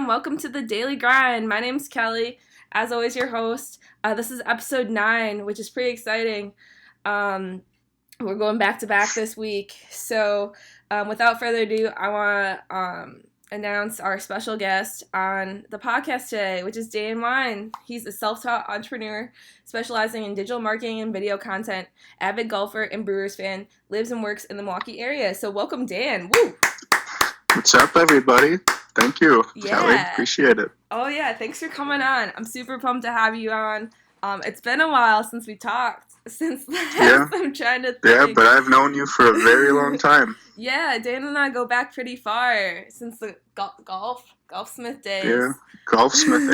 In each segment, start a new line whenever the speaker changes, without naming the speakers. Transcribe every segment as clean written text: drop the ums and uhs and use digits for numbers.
Welcome to the Daily Grind. My name's Kelly. As always, your host. This is episode 9, which is pretty exciting. Um, we're going back to back this week. So, without further ado, I want to announce our special guest on the podcast today, which is Wein. He's a self-taught entrepreneur specializing in digital marketing and video content, avid golfer and Brewers fan, lives and works in the Milwaukee area. So, welcome, Dan. Woo!
What's up, everybody? Thank you, Kelly.
Yeah.
Appreciate it.
Oh, yeah. Thanks for coming on. I'm super pumped to have you on. It's been a while since we talked. Since last, I'm trying to think.
Yeah, but I've known you for a very long time.
Yeah, Dan and I go back pretty far since the Golfsmith days.
Yeah, Golfsmith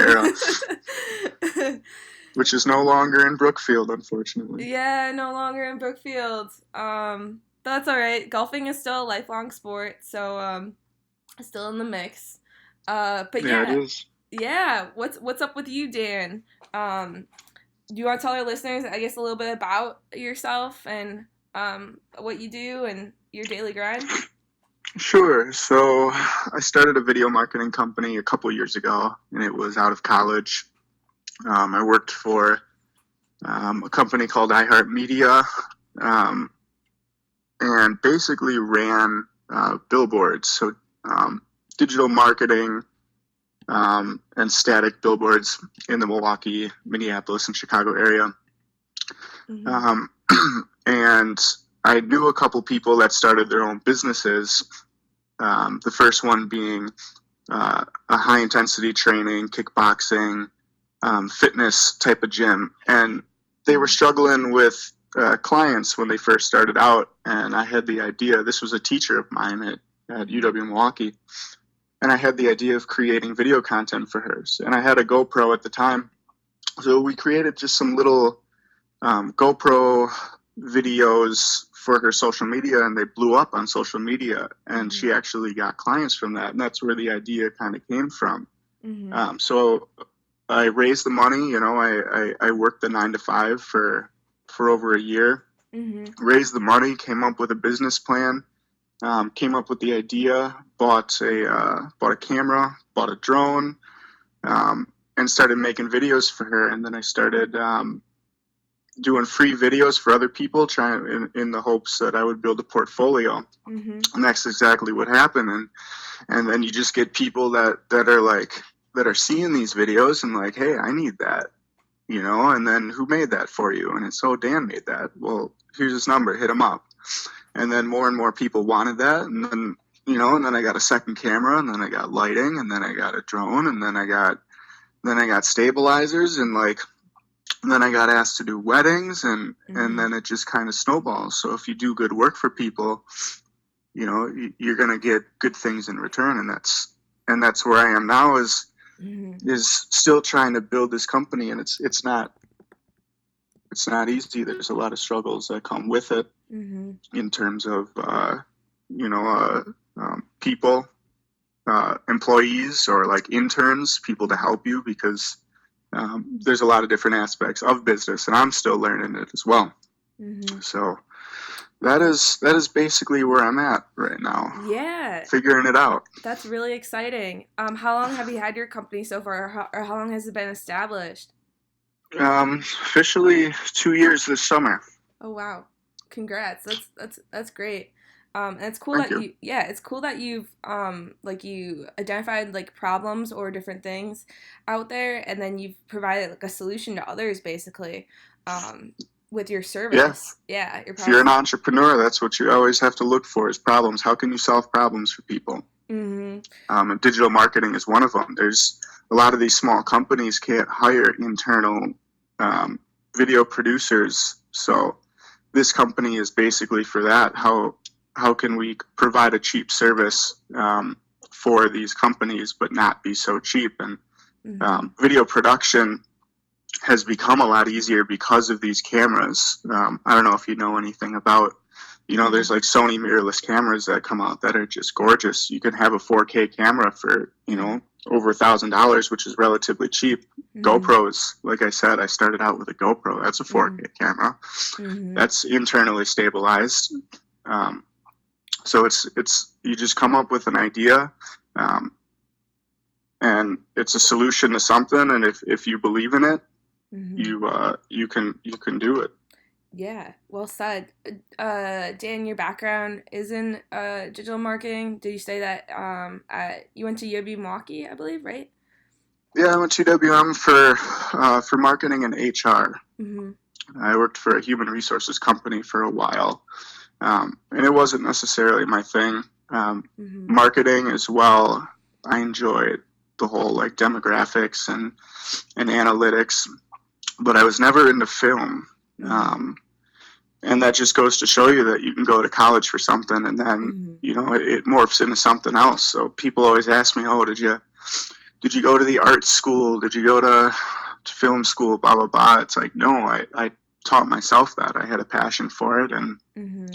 era. Which is no longer in Brookfield, unfortunately.
Yeah, no longer in Brookfield. That's all right. Golfing is still a lifelong sport, so still in the mix. But yeah,
it is.
Yeah. What's up with you, Dan? Do you want to tell our listeners, I guess, a little bit about yourself and what you do and your daily grind?
Sure. So I started a video marketing company a couple years ago, and it was out of college. I worked for a company called iHeartMedia, and basically ran billboards. So digital marketing and static billboards in the Milwaukee, Minneapolis, and Chicago area. Mm-hmm. And I knew a couple people that started their own businesses. The first one being a high-intensity training, kickboxing, fitness type of gym. And they were struggling with clients when they first started out. And I had the idea, this was a teacher of mine at UW-Milwaukee. And I had the idea of creating video content for her. And I had a GoPro at the time. So we created just some little GoPro videos for her social media, and they blew up on social media. And she actually got clients from that. And that's where the idea kind of came from. Mm-hmm. So I raised the money. I worked the 9 to 5 for over a year. Mm-hmm. Raised the money, came up with a business plan. Came up with the idea, bought a camera, bought a drone, and started making videos for her. And then I started doing free videos for other people, trying in the hopes that I would build a portfolio. Mm-hmm. And that's exactly what happened. And then you just get people that are seeing these videos and like, hey, I need that, And then who made that for you? And it's Dan made that. Well, here's his number. Hit him up. And then more and more people wanted that. And then, and then I got a second camera, and then I got lighting, and then I got a drone, and then I got stabilizers, and then I got asked to do weddings, and then it just kind of snowballs. So if you do good work for people, you're going to get good things in return. And that's where I am now is still trying to build this company. And it's not easy. There's a lot of struggles that come with it. Mm-hmm. In terms of, people, employees or interns, people to help you, because there's a lot of different aspects of business, and I'm still learning it as well. Mm-hmm. So that is basically where I'm at right now.
Yeah.
Figuring it out.
That's really exciting. How long have you had your company so far, or how long has it been established?
Officially 2 years this summer.
Oh, wow. Congrats. That's great. And it's cool it's cool that you've you identified problems or different things out there, and then you've provided a solution to others basically with your service. Yeah.
If you're an entrepreneur, that's what you always have to look for is problems. How can you solve problems for people? Mm-hmm. And digital marketing is one of them. There's a lot of these small companies can't hire internal video producers, so this company is basically for that. How can we provide a cheap service for these companies, but not be so cheap? And video production has become a lot easier because of these cameras. I don't know if you know anything about, there's Sony mirrorless cameras that come out that are just gorgeous. You can have a 4K camera for, over $1,000, which is relatively cheap. Mm-hmm. GoPros, like I said, I started out with a GoPro. That's a 4K camera. Mm-hmm. That's internally stabilized. So it's you just come up with an idea, and it's a solution to something. And if you believe in it,
Mm-hmm.
you can do it.
Yeah, well said. Dan, your background is in digital marketing. Did you say that you went to UW Milwaukee, I believe, right?
Yeah, I went to WM for marketing and HR.
Mm-hmm.
I worked for a human resources company for a while, and it wasn't necessarily my thing.
Mm-hmm.
Marketing as well. I enjoyed the whole like demographics and analytics, but I was never into film.
Mm-hmm.
Um, and that just goes to show you that you can go to college for something and then
Mm-hmm.
it morphs into something else. So people always ask me, "Oh, did you go to the art school? Did you go to film school? Blah blah blah." It's like, no, I taught myself that. I had a passion for it, and
Mm-hmm.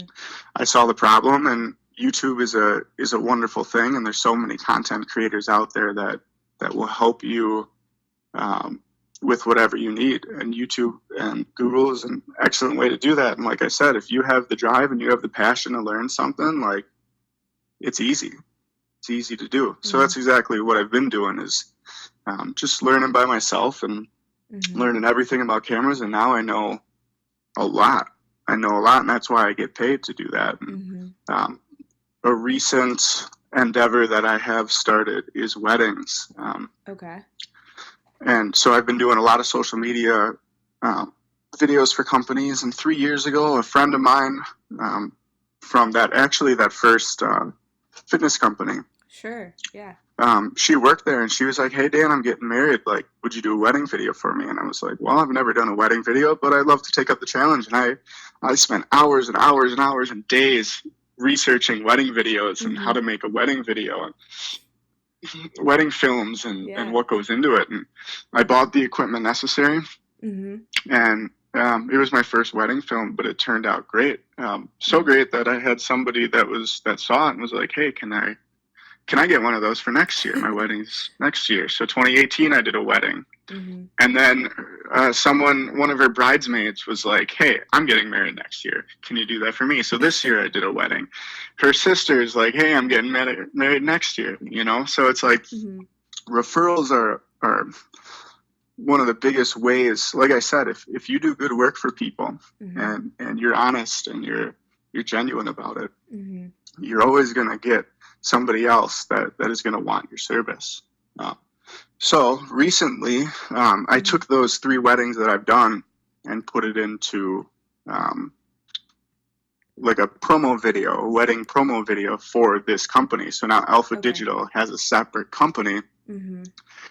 I saw the problem. And YouTube is a wonderful thing, and there's so many content creators out there that will help you um, with whatever you need. And YouTube and Google is an excellent way to do that. And like I said, if you have the drive and you have the passion to learn something, like it's easy. It's easy to do. So
Mm-hmm.
that's exactly what I've been doing is just learning by myself and
Mm-hmm.
learning everything about cameras. And now I know a lot. I know a lot, and that's why I get paid to do that. And,
Mm-hmm.
um, a recent endeavor that I have started is weddings.
Okay.
And so I've been doing a lot of social media um, videos for companies. And 3 years ago, a friend of mine from that first fitness company,
Sure. Yeah.
she worked there, and she was like, "Hey Dan, I'm getting married. Like, would you do a wedding video for me?" And I was like, "Well, I've never done a wedding video, but I'd love to take up the challenge." And I spent hours and hours and hours and days researching wedding videos and how
Mm-hmm.
to make a wedding video and wedding films and
Yeah.
what goes into it. And I bought the equipment necessary,
Mm-hmm.
and it was my first wedding film, but it turned out great. So great that I had somebody that saw it and was like, "Hey, can I get one of those for next year? My wedding's next year." So 2018, I did a wedding.
Mm-hmm.
And then one of her bridesmaids was like, "Hey, I'm getting married next year. Can you do that for me?" So this year I did a wedding. Her sister's like, "Hey, I'm getting married next year." So it's like
Mm-hmm.
referrals are one of the biggest ways. Like I said, if you do good work for people
Mm-hmm.
and you're honest and you're genuine about it,
Mm-hmm.
you're always going to get somebody else that is going to want your service. Uh, so recently, I
Mm-hmm.
took those 3 weddings that I've done and put it into um, like a promo video, a wedding promo video for this company. So now Alpha
Okay.
Digital has a separate company
Mm-hmm.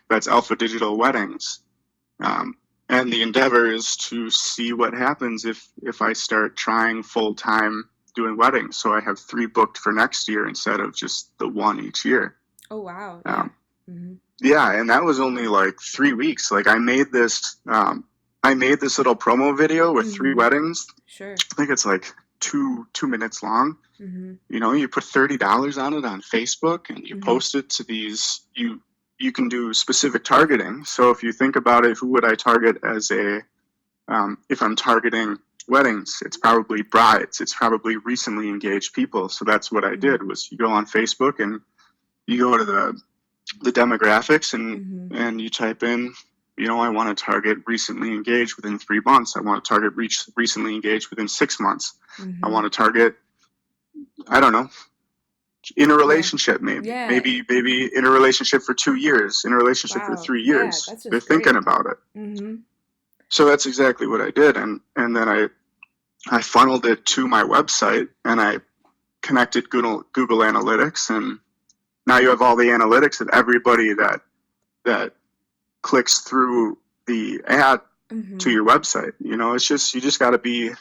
that's Alpha Digital Weddings. Um, and the endeavor is to see what happens if I start trying full time doing weddings. So I have 3 booked for next year instead of just the one each year.
Oh wow. Yeah.
Um,
Mm-hmm.
yeah, and that was only like 3 weeks. Like I made this little promo video with 3
Mm-hmm.
weddings.
Sure.
I think it's like two minutes long.
Mm-hmm.
You put $30 on it on Facebook, and you
Mm-hmm.
post it to these. You can do specific targeting. So if you think about it, who would I target as if I'm targeting weddings? It's probably brides. It's probably recently engaged people. So that's what I
Mm-hmm.
did. Was you go on Facebook and you go to the demographics, and
Mm-hmm.
you type in, I want to target recently engaged within 3 months. I want to target recently engaged within 6 months. I
Mm-hmm.
want to target, I don't know, in a
Yeah.
relationship, maybe,
Yeah.
maybe in a relationship for 2 years, in a relationship for
Wow.
three
Yeah.
years.
That's
They're
just
thinking
great.
about it.
Mm-hmm.
So that's exactly what I did. And then I funneled it to my website, and I connected Google Analytics. And now you have all the analytics of everybody that clicks through the ad to
Mm-hmm.
your website. It's just, you just got to be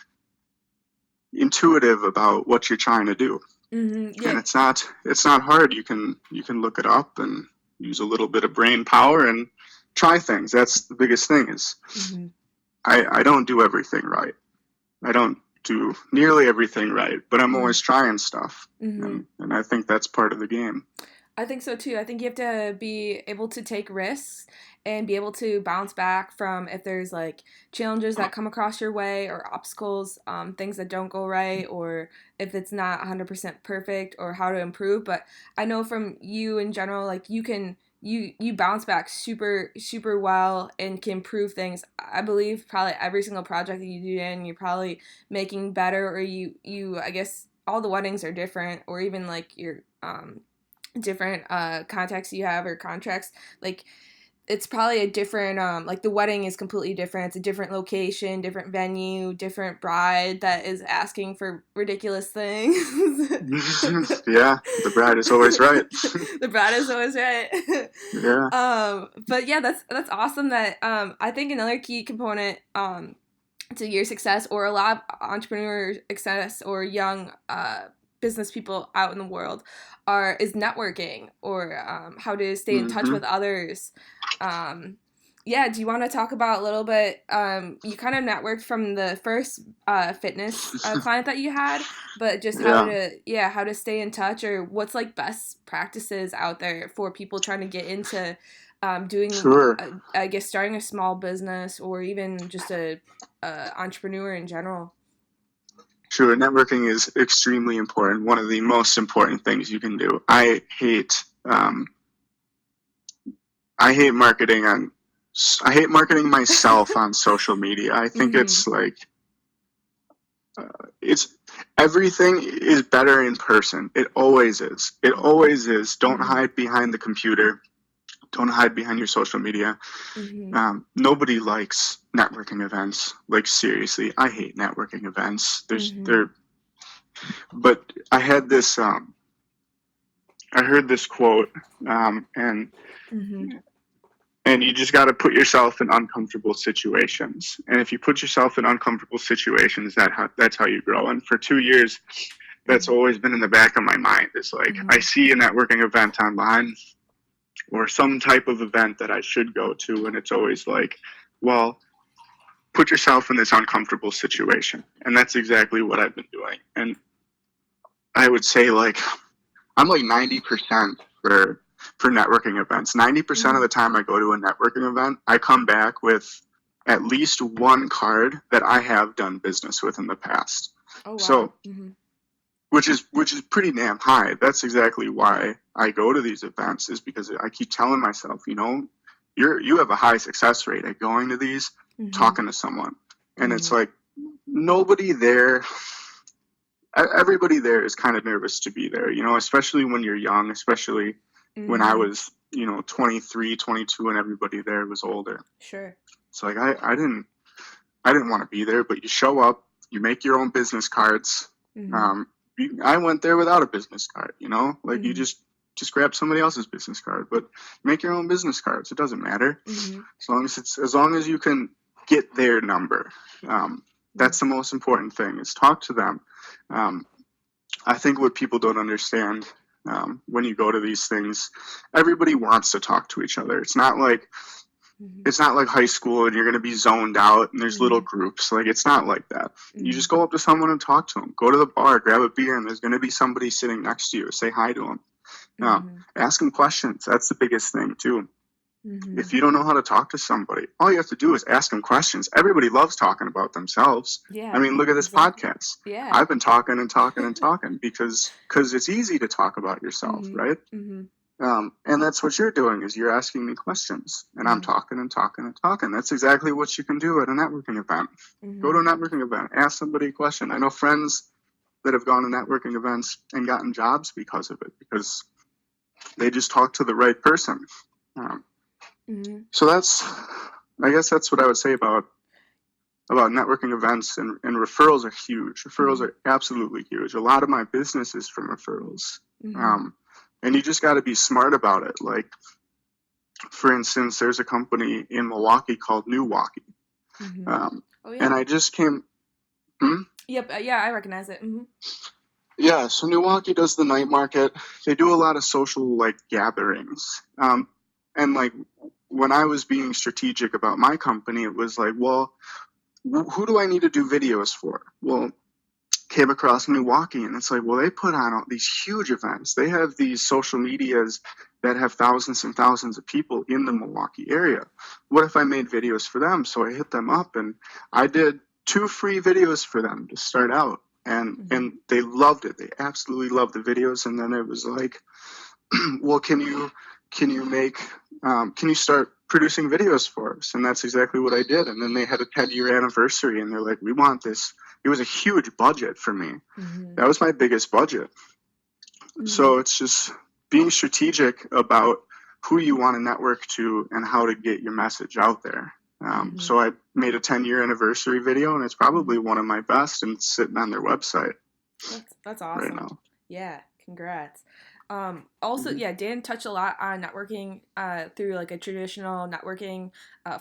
intuitive about what you're trying to do.
Mm-hmm.
And
Yeah.
it's not hard. You can look it up and use a little bit of brain power and try things. That's the biggest thing is
Mm-hmm.
I don't do everything right. I don't do nearly everything right, but I'm
Mm-hmm.
always trying stuff.
Mm-hmm.
And I think that's part of the game.
I think so too. I think you have to be able to take risks and be able to bounce back from if there's like challenges that come across your way or obstacles, things that don't go right, or if it's not 100% perfect or how to improve. But I know from you in general, like you bounce back super super well and can improve things. I believe probably every single project that you do in, you're probably making better, or you I guess all the weddings are different, or even like your different contacts you have or contracts, like it's probably a different like the wedding is completely different. It's a different location, different venue, different bride that is asking for ridiculous things.
Yeah, the bride is always right.
The bride is always right.
Yeah.
But yeah, that's awesome. That I think another key component to your success, or a lot of entrepreneur success, or young business people out in the world, is networking, or how to stay in touch
Hmm.
with others. Um, yeah, do you want to talk about a little bit? You kind of networked from the first fitness client that you had, but just
Yeah.
how to stay in touch, or what's like best practices out there for people trying to get into doing,
Sure.
I guess, starting a small business, or even just a entrepreneur in general.
Sure. Networking is extremely important. One of the most important things you can do. I hate marketing on. I hate marketing myself on social media. I think
Mm-hmm.
it's like it's everything is better in person. It always is. It always is. Don't
Mm-hmm.
hide behind the computer. Don't hide behind your social media.
Mm-hmm.
Nobody likes networking events. Like seriously, I hate networking events.
Mm-hmm.
But I had this. I heard this quote, and
Mm-hmm.
you just got to put yourself in uncomfortable situations. And if you put yourself in uncomfortable situations, that's how you grow. And for 2 years, that's always been in the back of my mind. It's like I
Mm-hmm.
see a networking event online or some type of event that I should go to, and it's always like, well, put yourself in this uncomfortable situation. And that's exactly what I've been doing. And I would say like I'm like 90% for networking events. 90% of
Mm-hmm.
the time I go to a networking event, I come back with at least one card that I have done business with in the past.
Oh wow.
So,
Mm-hmm.
which is pretty damn high. That's exactly why I go to these events, is because I keep telling myself, you have a high success rate at going to these,
Mm-hmm.
talking to someone. And it's
Mm-hmm.
like nobody there everybody there is kind of nervous to be there, especially when you're young, especially when I
Mm-hmm.
was, 23, 22, and everybody there was older.
Sure.
So like I didn't want to be there, but you show up, you make your own business cards.
Mm-hmm.
Um, I went there without a business card, like you
Mm-hmm.
just grab somebody else's business card, but make your own business cards. It doesn't matter
Mm-hmm.
as long as you can get their number. Um, that's the most important thing, is talk to them. Um, I think what people don't understand, when you go to these things, everybody wants to talk to each other.
Mm-hmm.
It's not like high school and you're going to be zoned out and there's little
Mm-hmm.
groups. Like it's not like that. You
Mm-hmm.
just go up to someone and talk to them. Go to the bar, grab a beer, and there's going to be somebody sitting next to you. Say hi to them.
Mm-hmm.
Ask them questions. That's the biggest thing too.
Mm-hmm.
If you don't know how to talk to somebody, all you have to do is ask them questions. Everybody loves talking about themselves. I
Yeah.
mean, look at this
Exactly.
podcast.
Yeah.
I've been talking and talking and talking because it's easy to talk about yourself,
Mm-hmm.
right?
Mm-hmm.
And that's what you're doing, is you're asking me questions, and I'm
Mm-hmm.
talking and talking and talking. That's exactly what you can do at a networking event. Go
Mm-hmm.
to a networking event, ask somebody a question. I know friends that have gone to networking events and gotten jobs because of it, because they just talked to the right person. Um,
Mm-hmm.
so I guess that's what I would say about networking events, and referrals are huge. Referrals
Mm-hmm.
are absolutely huge. A lot of my business is from referrals.
Mm-hmm.
And you just got to be smart about it. Like, for instance, there's a company in Milwaukee called Milwaukee.
Mm-hmm.
Um,
Oh
and
yeah.
I just came, hmm?
Yep. Yeah, I recognize it. Mm-hmm.
Yeah, so Milwaukee does the night market. They do a lot of social, like, gatherings. And, like, when I was being strategic about my company, it was like, well, who do I need to do videos for? Well, came across Milwaukee, and it's like, well, they put on all these huge events. They have these social medias that have thousands and thousands of people in the Milwaukee area. What if I made videos for them? So I hit them up, and I did 2 free videos for them to start out, and
Mm-hmm.
and they loved it. They absolutely loved the videos. And then it was like, well, can you can you make, can you start producing videos for us? And that's exactly what I did. And then they had a 10-year anniversary, and they're like, we want this. It was a huge budget for me.
Mm-hmm.
That was my biggest budget.
Mm-hmm.
So it's just being strategic about who you want to network to and how to get your message out there.
Mm-hmm.
So I made a 10-year anniversary video, and it's probably one of my best, and it's sitting on their website
That's
right
awesome.
now.
Yeah, congrats. Also,
Mm-hmm.
yeah, Dan touched a lot on networking through like a traditional networking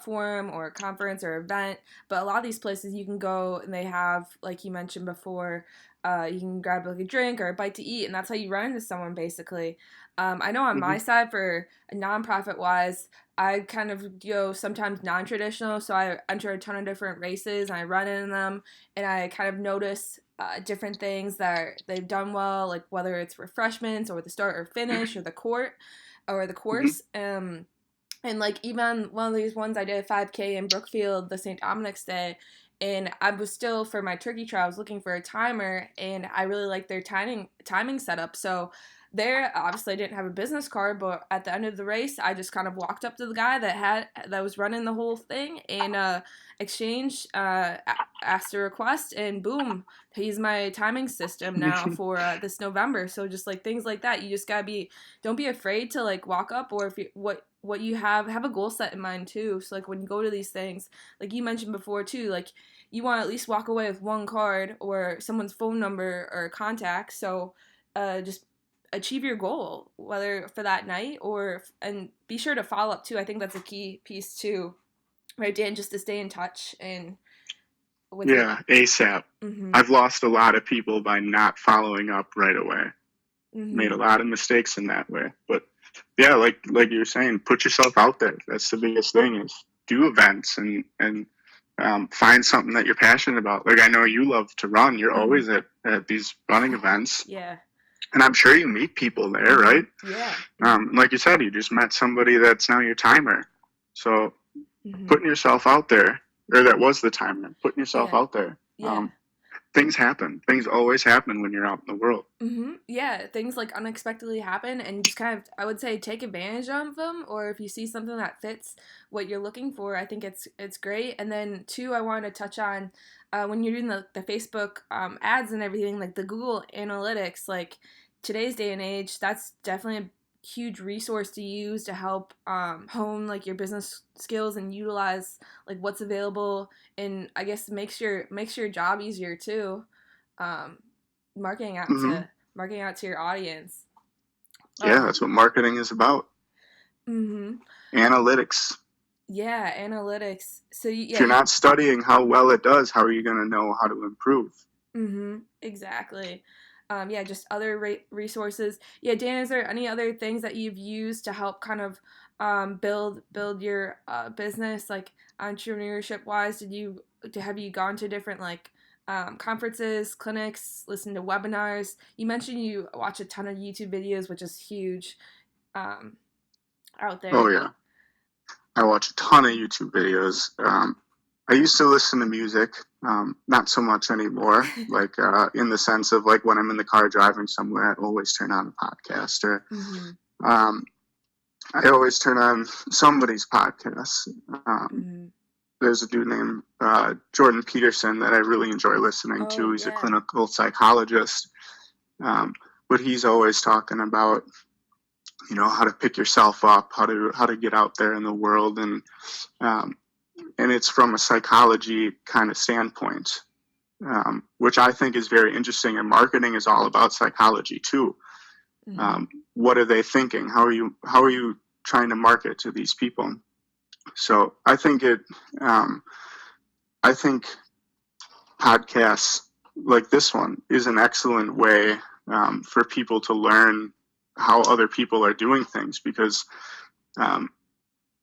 forum or conference or event. But a lot of these places you can go and they have, like you mentioned before, you can grab like a drink or a bite to eat, and that's how you run into someone basically. I know on
Mm-hmm.
my side for a nonprofit wise, I kind of go sometimes non-traditional, so I enter a ton of different races and I run in them, and I kind of notice different things that they've done well, like whether it's refreshments or the start or finish or the court or the
Mm-hmm.
course. And like even one of these ones I did a 5K in Brookfield, the St. Dominic's Day, and I was still for my turkey trot. I was looking for a timer, and I really liked their timing setup. So there, obviously, I didn't have a business card, but at the end of the race, I just kind of walked up to the guy that was running the whole thing and exchanged, asked a request, and boom, he's my timing system now for this November. So just like things like that, you just gotta be don't be afraid to like walk up, or if you what you have a goal set in mind too. So like when you go to these things, like you mentioned before too, like you want to at least walk away with one card or someone's phone number or contact. So just achieve your goal, whether for that night or and be sure to follow up too. I think that's a key piece too, right, Dan? Just to stay in touch and with your.
Yeah, ASAP.
Mhm.
I've lost a lot of people by not following up right away. Made a
Mhm.
lot of mistakes in that way. But yeah, like you're saying, put yourself out there. That's the biggest thing is do events and find something that you're passionate about. Like I know you love to run. You're
Mhm.
always at these running events.
Yeah.
And I'm sure you meet people there, right?
Mhm. Yeah. Mhm.
Like you said, you just met somebody that's now your timer. So
Mhm.
putting yourself out there, or that was the timer, putting yourself
Yeah.
out there.
Yeah.
Things happen. Things always happen when you're out in the world.
Yeah, things like unexpectedly happen, and just kind of, I would say, take advantage of them. Or if you see something that fits what you're looking for, I think it's great. And then two, I wanted to touch on when you're doing the Facebook ads and everything, like the Google Analytics. Like today's day and age, that's definitely a huge resource to use to help hone like your business skills and utilize like what's available, and I guess makes your job easier too. Um, marketing out
Mm-hmm.
to marketing out to your audience.
Yeah,
Um,
that's what marketing is about.
mm-hmm.
Analytics.
Yeah, analytics. So
If
yeah,
you're not studying how well it does, how are you going to know how to improve?
exactly. Yeah, just other resources. Yeah, Dan, is there any other things that you've used to help kind of build your business, like entrepreneurship wise? Have you gone to different like conferences, clinics, listened to webinars? You mentioned you watch a ton of YouTube videos, which is huge um, out
Oh,
there.
yeah. I watch a ton of YouTube videos. I used to listen to music, not so much anymore. Like in the sense of like when I'm in the car driving somewhere, I always turn on a podcast, or
Mm-hmm.
um, I always turn on somebody's podcast.
Mm-hmm.
There's a dude named Jordan Peterson that I really enjoy listening
Oh
to. He's a
yeah.
clinical psychologist, um, but he's always talking about how to pick yourself up, how to get out there in the world, um, and it's from a psychology kind of standpoint, which I think is very interesting. And marketing is all about psychology too.
Mm-hmm.
Um, what are they thinking? How are you trying to market to these people? So um, I think podcasts like this one is an excellent way for people to learn how other people are doing things, because um,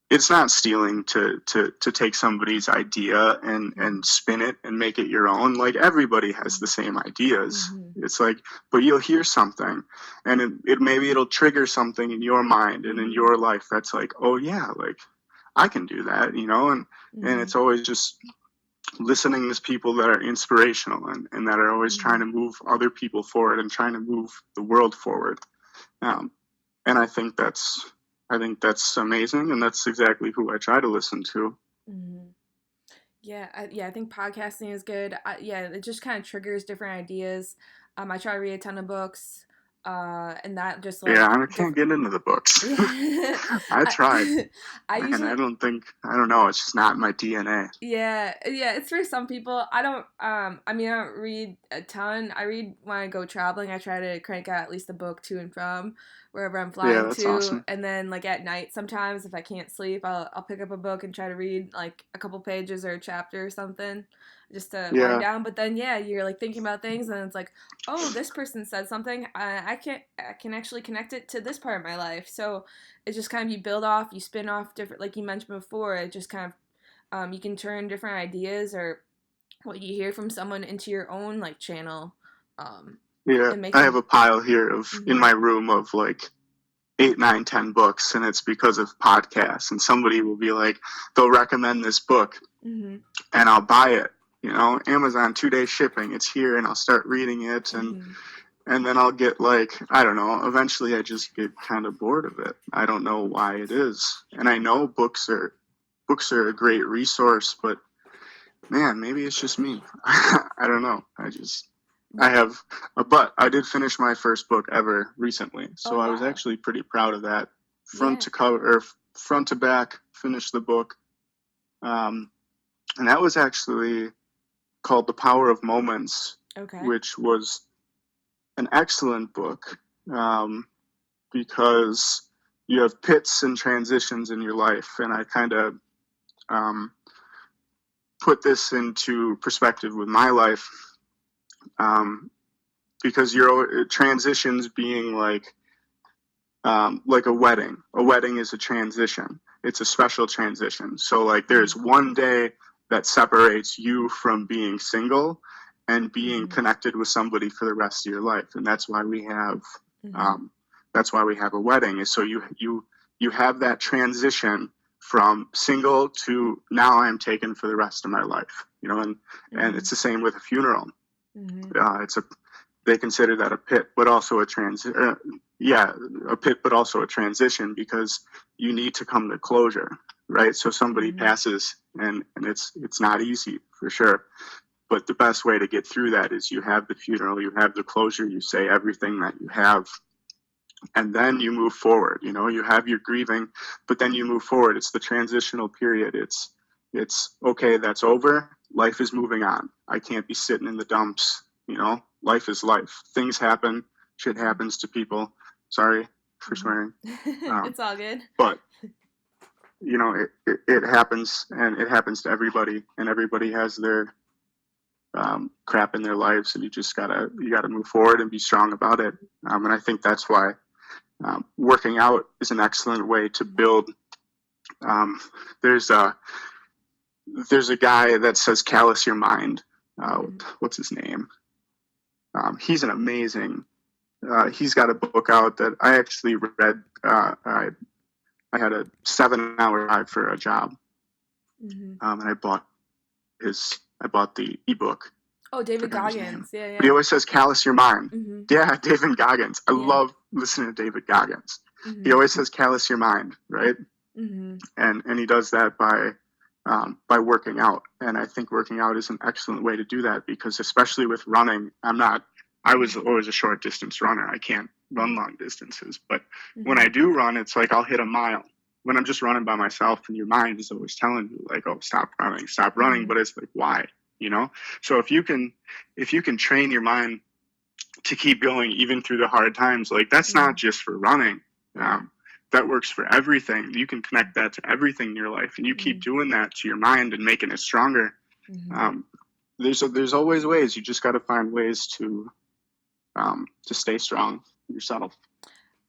it's not stealing to take somebody's idea and spin it and make it your own. Like everybody has the same ideas.
Mm-hmm.
It's like, but you'll hear something, and it maybe it'll trigger something in your mind and in
Mm-hmm.
your life that's like, oh yeah, like I can do that, and
Mm-hmm.
it's always just listening to people that are inspirational and that are always trying
Mm-hmm.
to move other people forward and trying to move the world forward. Um, and I think that's amazing, and that's exactly who I try to listen to.
Mm-hmm. Yeah, I think podcasting is good. Yeah, it just kind of triggers different ideas. I try to read a ton of books, and that just
Yeah,
like
I can't
different.
get into the books.
Yeah,
I tried,
I
and
usually
I don't know, it's just not in my DNA.
yeah, it's for some people. I don't I mean I don't read a ton. I read when I go traveling. I try to crank out at least a book to and from wherever I'm
Yeah,
flying
that's
to.
awesome.
And then like at night sometimes if I can't sleep, I'll pick up a book and try to read like a couple pages or a chapter or something just to wind
Yeah,
down. But then yeah, you're like thinking about things and it's like, "Oh, this person said something. I can actually connect it to this part of my life." So it's just kind of you build off, you spin off different like you mentioned before. It just kind of you can turn different ideas or what you hear from someone into your own like channel. Um,
yeah.
it makes
I have
you.
a pile here of in
Mm-hmm,
my room of like 8, 9, 10 books, and it's because of podcasts. And somebody will be like, they'll recommend this book,
mm-hmm,
and I'll buy it. Amazon 2 day shipping. It's here, and I'll start reading it,
mm-hmm,
and then I'll get like I don't know. Eventually, I just get kind of bored of it. I don't know why it is, and I know books are a great resource, but man, maybe it's just me. I don't know. I have, but I did finish my first book ever recently,
oh
so I was
wow.
actually pretty proud of that. Front
Yeah.
to cover, or front to back, finished the book, um, and that was actually called "The Power of Moments,"
Okay.
which was an excellent book um, because you have pits and transitions in your life, and I kind of um, put this into perspective with my life um, because your transitions being like a wedding. A wedding is a transition. It's a special transition. So like there's
Mm-hmm,
one day that separates you from being single and being
mm-hmm,
connected with somebody for the rest of your life, and
mm-hmm,
um, that's why we have a wedding. Is so you have that transition from single to now I'm taken for the rest of my life. And
mm-hmm,
it's the same with a funeral.
mm-hmm,
It's a They consider that a pit, but also yeah, a pit, but also a transition because you need to come to closure, right? So somebody
mm-hmm,
passes, and it's not easy for sure. But the best way to get through that is you have the funeral, you have the closure, you say everything that you have, and then you move forward. You have your grieving, but then you move forward. It's the transitional period. It's okay, that's over. Life is moving on. I can't be sitting in the dumps. Life is life. Things happen. Shit happens to people. Sorry for
mm-hmm.
swearing. Um,
It's all good.
but it happens, and it happens to everybody, and everybody has their crap in their lives, and you gotta move forward and be strong about it. And I think that's why working out is an excellent way to build. Um, there's a there's a guy that says callous your mind.
Mm-hmm,
What's his name? He's an amazing. He's got a book out that I actually read. I had a 7 hour drive for a job,
mm-hmm.
and I bought the ebook.
Oh, David
Forgot his name,
Goggins. Yeah,
but he
yeah.
always says callous your mind.
Mm-hmm.
Yeah, David Goggins. I
Yeah.
love listening to David Goggins. He
Mm-hmm.
always says callous your mind, right?
Mm-hmm.
And he does that by working out. And I think working out is an excellent way to do that because especially with running, I was always a short distance runner. I can't run long distances, but when
Mm-hmm.
I do run, it's like I'll hit a mile. When I'm just running by myself, and your mind is always telling you like, "Oh, stop running,"
Mm-hmm.
but it's like, why? So if you can train your mind to keep going even through the hard times, like that's
Mm-hmm.
not just for running.
Yeah.
Um, that works for everything. You can connect that to everything in your life, and you keep
Mm-hmm.
doing that to your mind and making it stronger.
Mm-hmm.
Um, there's always ways. You just got to find ways to stay strong yourself,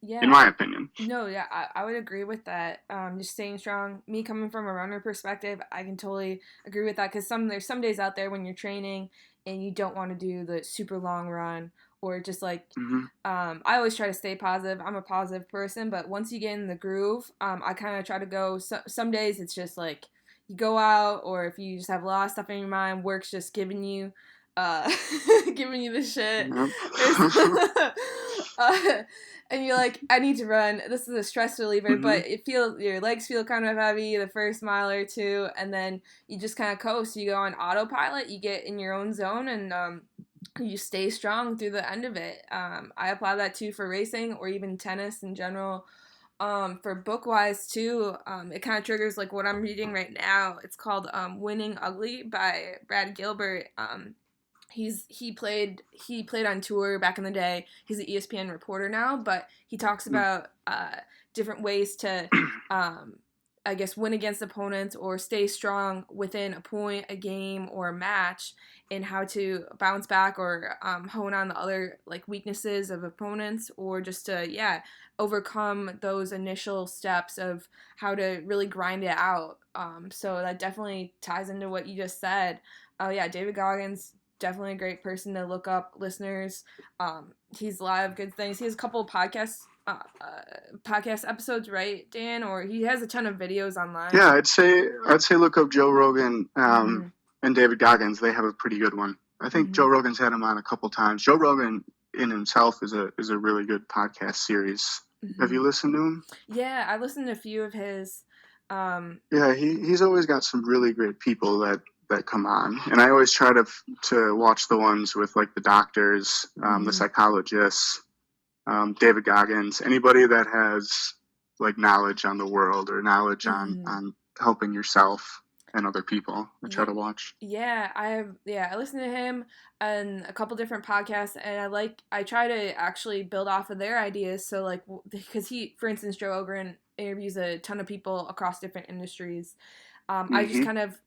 in
Yeah.
my opinion.
No, yeah, I would agree with that. Just staying strong. Me coming from a runner perspective, I can totally agree with that because there's some days out there when you're training and you don't want to do the super long run or just like
Hmm.
I always try to stay positive. I'm a positive person, but once you get in the groove, I kind of try to go. Some days it's just like you go out, or if you just have a lot of stuff in your mind, work's just giving you, uh, giving you the shit.
Yep.
There's uh, and you're like, I need to run. This is a stress reliever,
Hmm.
but your legs feel kind of heavy the first mile or two, and then you just kind of coast. You go on autopilot. You get in your own zone, and you stay strong through the end of it. I apply that too for racing or even tennis in general. For book wise too, it kind of triggers like what I'm reading right now. It's called Winning Ugly by Brad Gilbert. He played on tour back in the day. He's an ESPN reporter now, but he talks about different ways to um, I guess win against opponents or stay strong within a point, a game, or a match, and how to bounce back or hone on the other like weaknesses of opponents, or just to overcome those initial steps of how to really grind it out. So that definitely ties into what you just said. Oh yeah, David Goggins, definitely a great person to look up, listeners. He's a lot of good things. He has a couple of podcast episodes, right, Dan? Or he has a ton of videos online.
Yeah, I'd say look up Joe Rogan
Mm-hmm.
and David Goggins. They have a pretty good one. I think
Mm-hmm.
Joe Rogan's had him on a couple times. Joe Rogan in himself is a really good podcast series. Have
Mm-hmm.
you listened to him?
Yeah, I listened to a few of his. Um,
Yeah, he's always got some really great people that come on, and I always try to watch the ones with like the doctors, the
mm-hmm.
psychologists, David Goggins, anybody that has like knowledge on the world or knowledge
Mm-hmm.
on helping yourself and other people. I try
Yeah,
to watch.
I listen to him and a couple different podcasts, and I try to actually build off of their ideas. So like because he, for instance, Joe Ogren interviews a ton of people across different industries. I just
Hmm.
kind of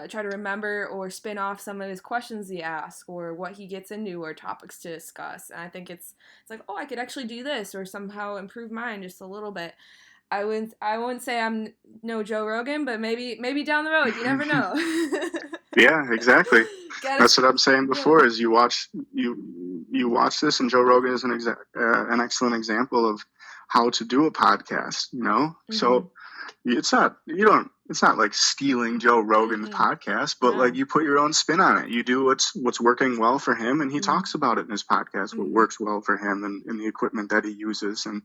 try to remember or spin off some of his questions he asks or what he gets into or topics to discuss. And I think it's like, oh, I could actually do this or somehow improve mine just a little bit. I wouldn't say I'm no Joe Rogan, but maybe down the road, you never know.
Yeah, exactly.
Gotta
That's what I'm saying
yeah.
before. Is you watch this, and Joe Rogan is an excellent example of how to do a podcast.
Mhm.
So it's not like stealing Joe Rogan's
Mm-mm.
podcast, but like
No.
you put your own spin on it. You do what's working well for him, and he
Mhm.
talks about it in his podcast. What
Mhm.
works well for him and the equipment that he uses, and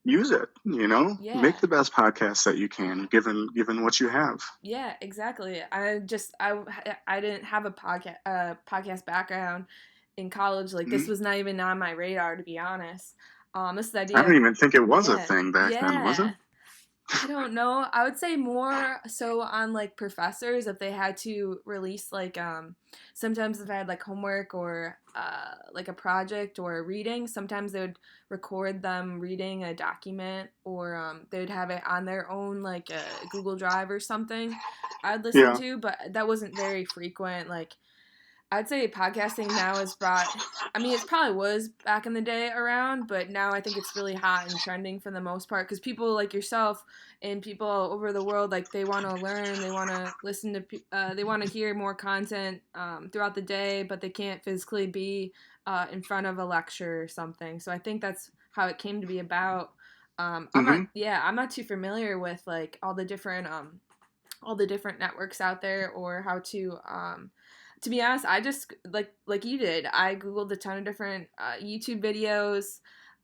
use it. Make
Yeah.
the best podcast that you can, given what you have.
Yeah, exactly. I didn't have a podcast background in college. Like this
Mhm.
was not even on my radar, to be honest. This
I
idea
don't
of
even think it was a
yeah,
thing back then, was it?
yeah. I don't know. I would say more so on like professors if they had to release like sometimes if I had like homework or like a project or a reading, sometimes they would record them reading a document or they would have it on their own like a Google Drive or something I'd listen
Yeah.
to, but that wasn't very frequent. Like I'd say podcasting now is brought. I mean, it probably was back in the day around, but now I think it's really hot and trending for the most part because people like yourself and people all over the world like they want to learn, they want to listen to, they want to hear more content throughout the day, but they can't physically be in front of a lecture or something. So I think that's how it came to be about.
Hmm.
I'm not too familiar with like all the different networks out there or how to be honest, I just like you did. I googled a ton of different YouTube videos.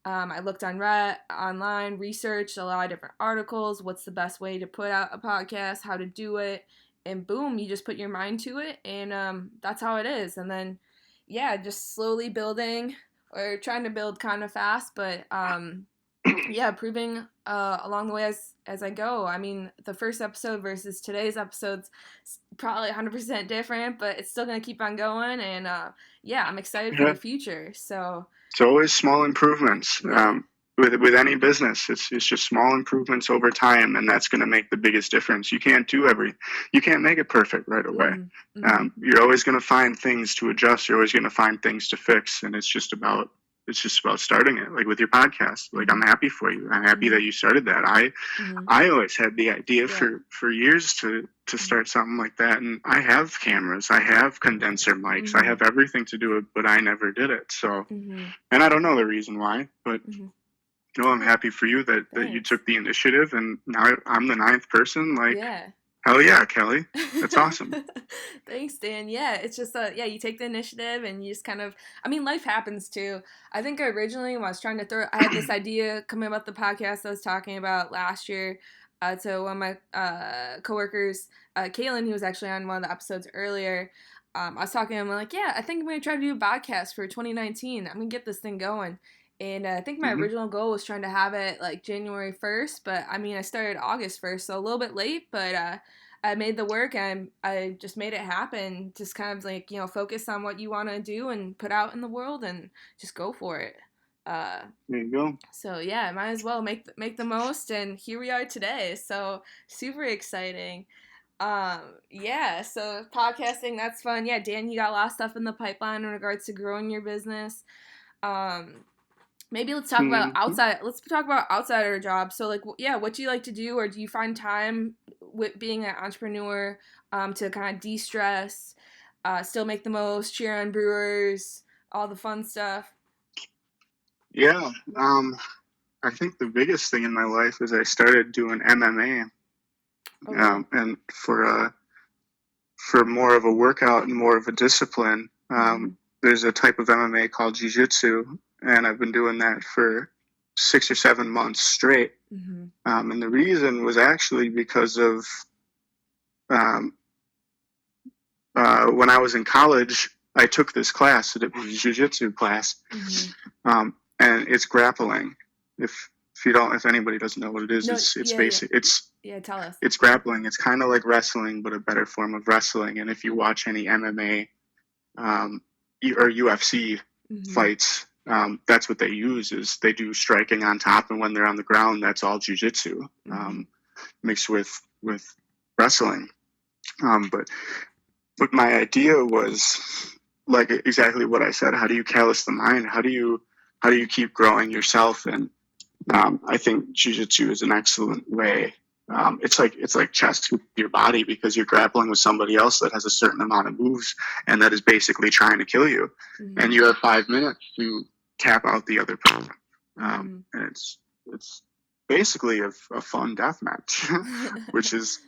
I looked online, researched a lot of different articles. What's the best way to put out a podcast? How to do it? And boom, you just put your mind to it, and that's how it is. And then, yeah, just slowly building or trying to build kind of fast, but yeah, improving along the way as I go. I mean, the first episode versus today's episode's probably 100% different, but it's still gonna keep on going. And yeah, I'm excited for
Yeah.
the future. So
It's always small improvements.
yeah.
With any business, it's just small improvements over time, and that's going to make the biggest difference. You can't make it perfect right away.
Mhm. Mhm.
You're always going to find things to adjust. You're always going to find things to fix, and it's just about starting it. Like with your podcast, like I'm
Mhm.
happy for you. I'm happy that
Mhm.
you started that.
Mhm.
I always had the idea
Yeah.
for years to
Mhm.
start something like that, and I have cameras, I have condenser mics, I
Mhm.
have everything to do it, but I never did it. So,
Mhm.
and I don't know the reason why, but
Mhm.
I'm
Well,
happy for you that you
thanks.
took the initiative, and now I'm the ninth person. Like,
Yeah.
Hell yeah, Kelly. That's awesome.
Thanks, Dan. Yeah, it's just yeah, you take the initiative and you just kind of, I mean, life happens too. I think originally when I was trying to throw, I had this idea coming about the podcast I was talking about last year to one of my coworkers, Kaylin, who was actually on one of the episodes earlier. I was talking to him, I'm like, yeah, I think I'm going to try to do a podcast for 2019. I'm going to get this thing going. And I think my
Hmm.
original goal was trying to have it like January 1st, but I mean, I started August 1st, so a little bit late, but I made the work and I just made it happen. Just kind of like, focus on what you want to do and put out in the world and just go for it. Uh,
There you go.
so yeah, might as well make the most. And here we are today. So super exciting. Yeah, so podcasting, that's fun. Yeah, Dan, you got a lot of stuff in the pipeline in regards to growing your business. Um, Maybe let's talk about
Hmm.
outside. Let's talk about outsider jobs. So, like, yeah, what do you like to do, or do you find time with being an entrepreneur to kind of de-stress, still make the most, cheer on brewers, all the fun stuff?
Yeah. I think the biggest thing in my life is I started doing
Oh,
MMA,
cool.
and for more of a workout and more of a discipline.
Mm-hmm.
There's a type of MMA called Jiu-Jitsu, and I've been doing that for 6 or 7 months straight.
Mm-hmm.
And the reason was actually because of um, when I was in college, I took this class. It was a jiu-jitsu class,
Mm-hmm.
and it's grappling. If anybody doesn't know what it is,
No,
it's
yeah, yeah,
basic.
yeah. Tell us.
It's grappling. It's kind of like wrestling, but a better form of wrestling. And if you watch any MMA or UFC
Mm-hmm.
fights, that's what they use. Is they do striking on top, and when they're on the ground, that's all jiu-jitsu
Mm-hmm.
mixed with wrestling. But my idea was like exactly what I said. How do you callous the mind? How do you keep growing yourself? And I think jujitsu is an excellent way. It's like chess with your body because you're grappling with somebody else that has a certain amount of moves and that is basically trying to kill you.
Mm-hmm.
And you have 5 minutes to tap out the other person. And it's basically a fun death match,
Mm-hmm.
which is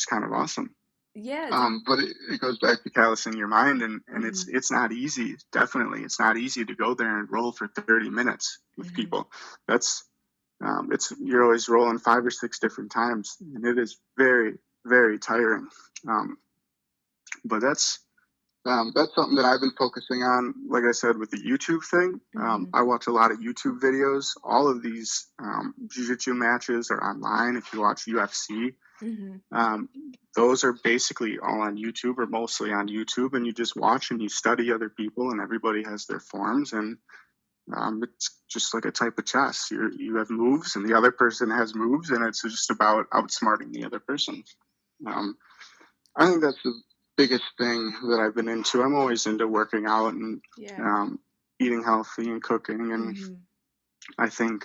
kind of awesome.
Yeah.
But it goes back to callousing your mind, and
Mm-hmm.
it's not easy. Definitely, it's not easy to go there and roll for 30 minutes with
Mm-hmm.
people. That's it's you're always rolling 5 or 6 different times, and it is very very tiring. Um, but that's something that I've been focusing on. Like I said, with the YouTube thing,
Mm-hmm.
I watch a lot of YouTube videos. All of these jiu-jitsu matches are online. If you watch UFC,
Mm-hmm.
um, those are basically all on YouTube or mostly on YouTube, and you just watch and you study other people, and everybody has their forms, and it's just like a type of chess. You have moves, and the other person has moves, and it's just about outsmarting the other person. Um, I think that's the biggest thing that I've been into. I'm always into working out and
Yeah.
um, eating healthy and cooking, and
Mm-hmm.
I think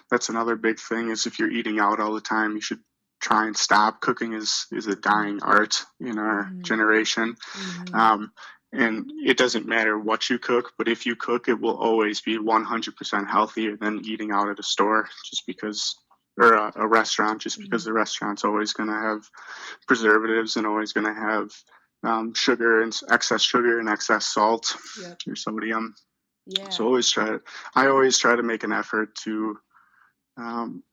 that's another big thing. Is if you're eating out all the time, you should try and stop. Cooking is a dying art in our
Mm-hmm.
generation.
Mm-hmm.
Um, and it doesn't matter what you cook, but if you cook, it will always be 100% healthier than eating out at a store just because, or a restaurant, just
Mm-hmm.
because the restaurant's always going to have preservatives and always going to have sugar and excess salt
Yep.
or sodium. So
Yeah.
I always try to make an effort um,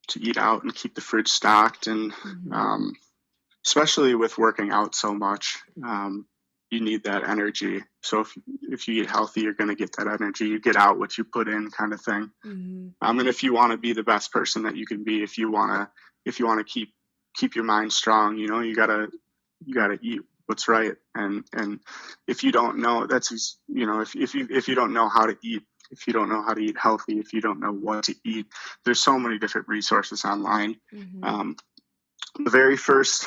to eat out and keep the fridge stocked, and
Mm-hmm.
um, especially with working out so much, you need that energy. So if you eat healthy, you're going to get that energy. You get out what you put in, kind of thing.
Mm-hmm.
And if you want to be the best person that you can be, if you want to keep your mind strong, you gotta eat what's right. And if you don't know, if you don't know how to eat. If you don't know how to eat healthy, if you don't know what to eat, there's so many different resources online.
Mm-hmm.
Um, the very first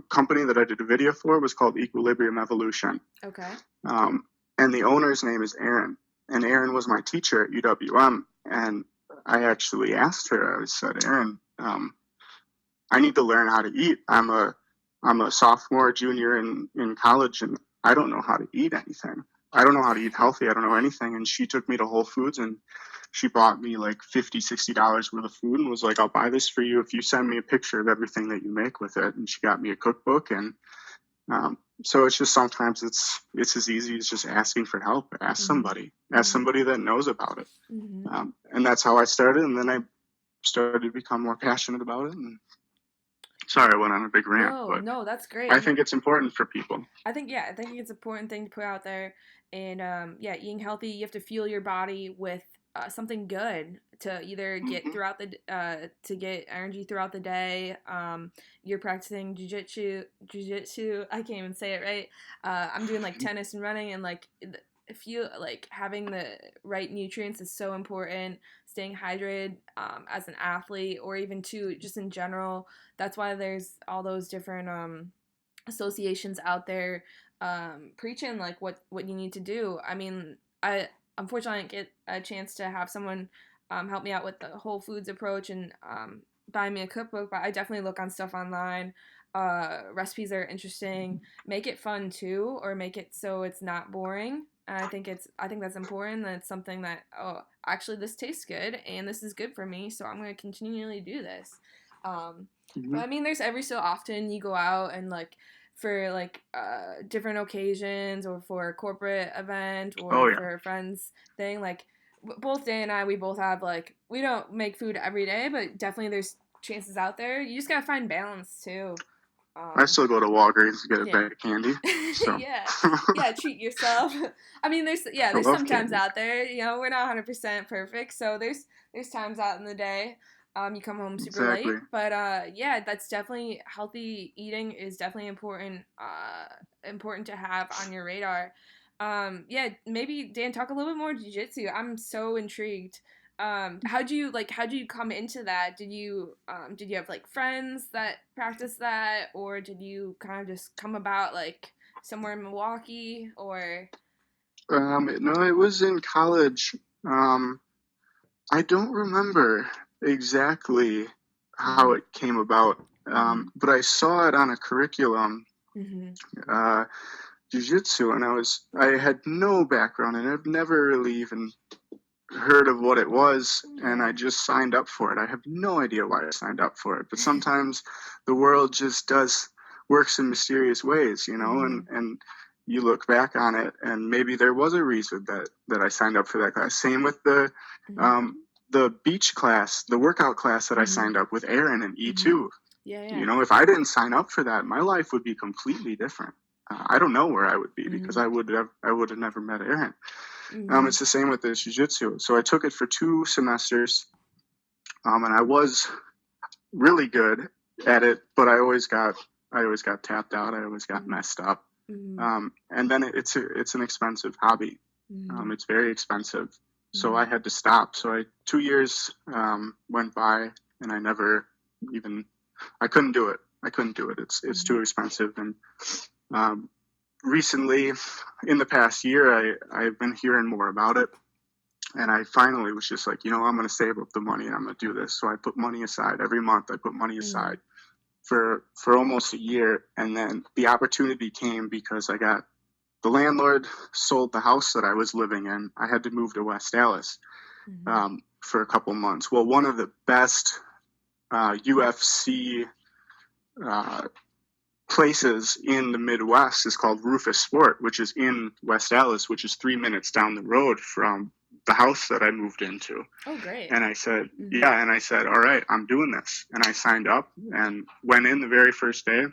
company that I did a video for was called Equilibrium Evolution.
Okay.
Um, and the owner's name is Erin. And Erin was my teacher at UWM. And I actually asked her, I said, Erin, I need to learn how to eat. I'm a sophomore, junior in college, and I don't know how to eat anything. I don't know how to eat healthy. I don't know anything. And she took me to Whole Foods and she bought me like $50, $60 worth of food and was like, I'll buy this for you if you send me a picture of everything that you make with it. And she got me a cookbook. And so it's just sometimes it's as easy as just asking for help.
Mm-hmm.
Ask
Mm-hmm.
somebody that knows about it.
Mm-hmm.
And that's how I started. And then I started to become more passionate about it. And sorry, I went on a big rant,
No,
but
no, that's
I
great. No,
think it's important for people.
I think it's an important thing to put out there. And yeah, eating healthy, you have to fuel your body with something good to either get
Mm-hmm.
throughout the to get energy throughout the day. You're practicing jujitsu. I can't even say it right. I'm doing like tennis and running, and like if you like having the right nutrients is so important. Staying hydrated as an athlete, or even too just in general. That's why there's all those different associations out there preaching like what you need to do. I mean, I unfortunately didn't get a chance to have someone help me out with the Whole Foods approach and buy me a cookbook, but I definitely look on stuff online. Recipes are interesting. Make it fun too, or make it so it's not boring. And I think that's important. That's something that actually this tastes good and this is good for me, so I'm going to continually do this. Um, but
Mm-hmm.
I mean, there's every so often you go out and like for like different occasions or for a corporate event
Oh
or
yeah,
for a friends thing like both Dan and I, we both have like we don't make food every day, but definitely there's chances out there. You just gotta find balance too.
I
um
still go to Walgreens to get a
yeah.
bag of candy. So
Yeah, yeah, treat yourself. I mean,
I
there's
love
sometimes
candy.
out there, you know, we're not 100% perfect, so there's times out in the day, you come home super
Exactly.
late, but yeah, that's definitely healthy eating is definitely important to have on your radar. Yeah, maybe Dan, talk a little bit more jujitsu. I'm so intrigued. How'd you come into that? Did you have like friends that practice that, or did you kind of just come about like somewhere in Milwaukee, or
No, it was in college. Um, I don't remember exactly how
mhm
it came about,
mhm
but I saw it on a curriculum,
mhm
uh, jiu-jitsu, and I had no background and I've never really even heard of what it was, and I
yeah
just signed up for it. I have no idea why I signed up for it, but sometimes the world just does works in mysterious ways, you know,
mhm
and you look back on it, and maybe there was a reason that I signed up for that class. Same with
mhm
the beach class, the workout class that I
mhm
signed up with Aaron and
mhm
E2.
yeah
You
yeah
know, if I didn't sign up for that, my life would be completely different. I don't know where I would be because
mhm
I would have never met Aaron.
mhm
It's the same with the jiu-jitsu. So I took it for 2 semesters, and I was really good at it, but I always got tapped out. I always got
mhm
messed up.
mhm
And then it's an expensive hobby.
mhm
It's very expensive. So I
mhm
had to stop. So 2 years went by, and I never even I couldn't do it. I couldn't do it. It's too
mhm
expensive. And um, recently, in the past year, I've been hearing more about it. And I finally was just like, I'm going to save up the money and I'm going to do this. So I put money aside every month. I put money
mhm
aside for almost a year, and then the opportunity came because I got the landlord sold the house that I was living in. I had to move to West Dallas
mhm
for a couple months. Well, one of the best UFC uh, places in the Midwest is called Rufus Sport, which is in West Dallas, which is 3 minutes down the road from the house that I moved into.
oh great
And I said,
mhm
yeah. And I said, all right, I'm doing this. And I signed up and went in the very first day.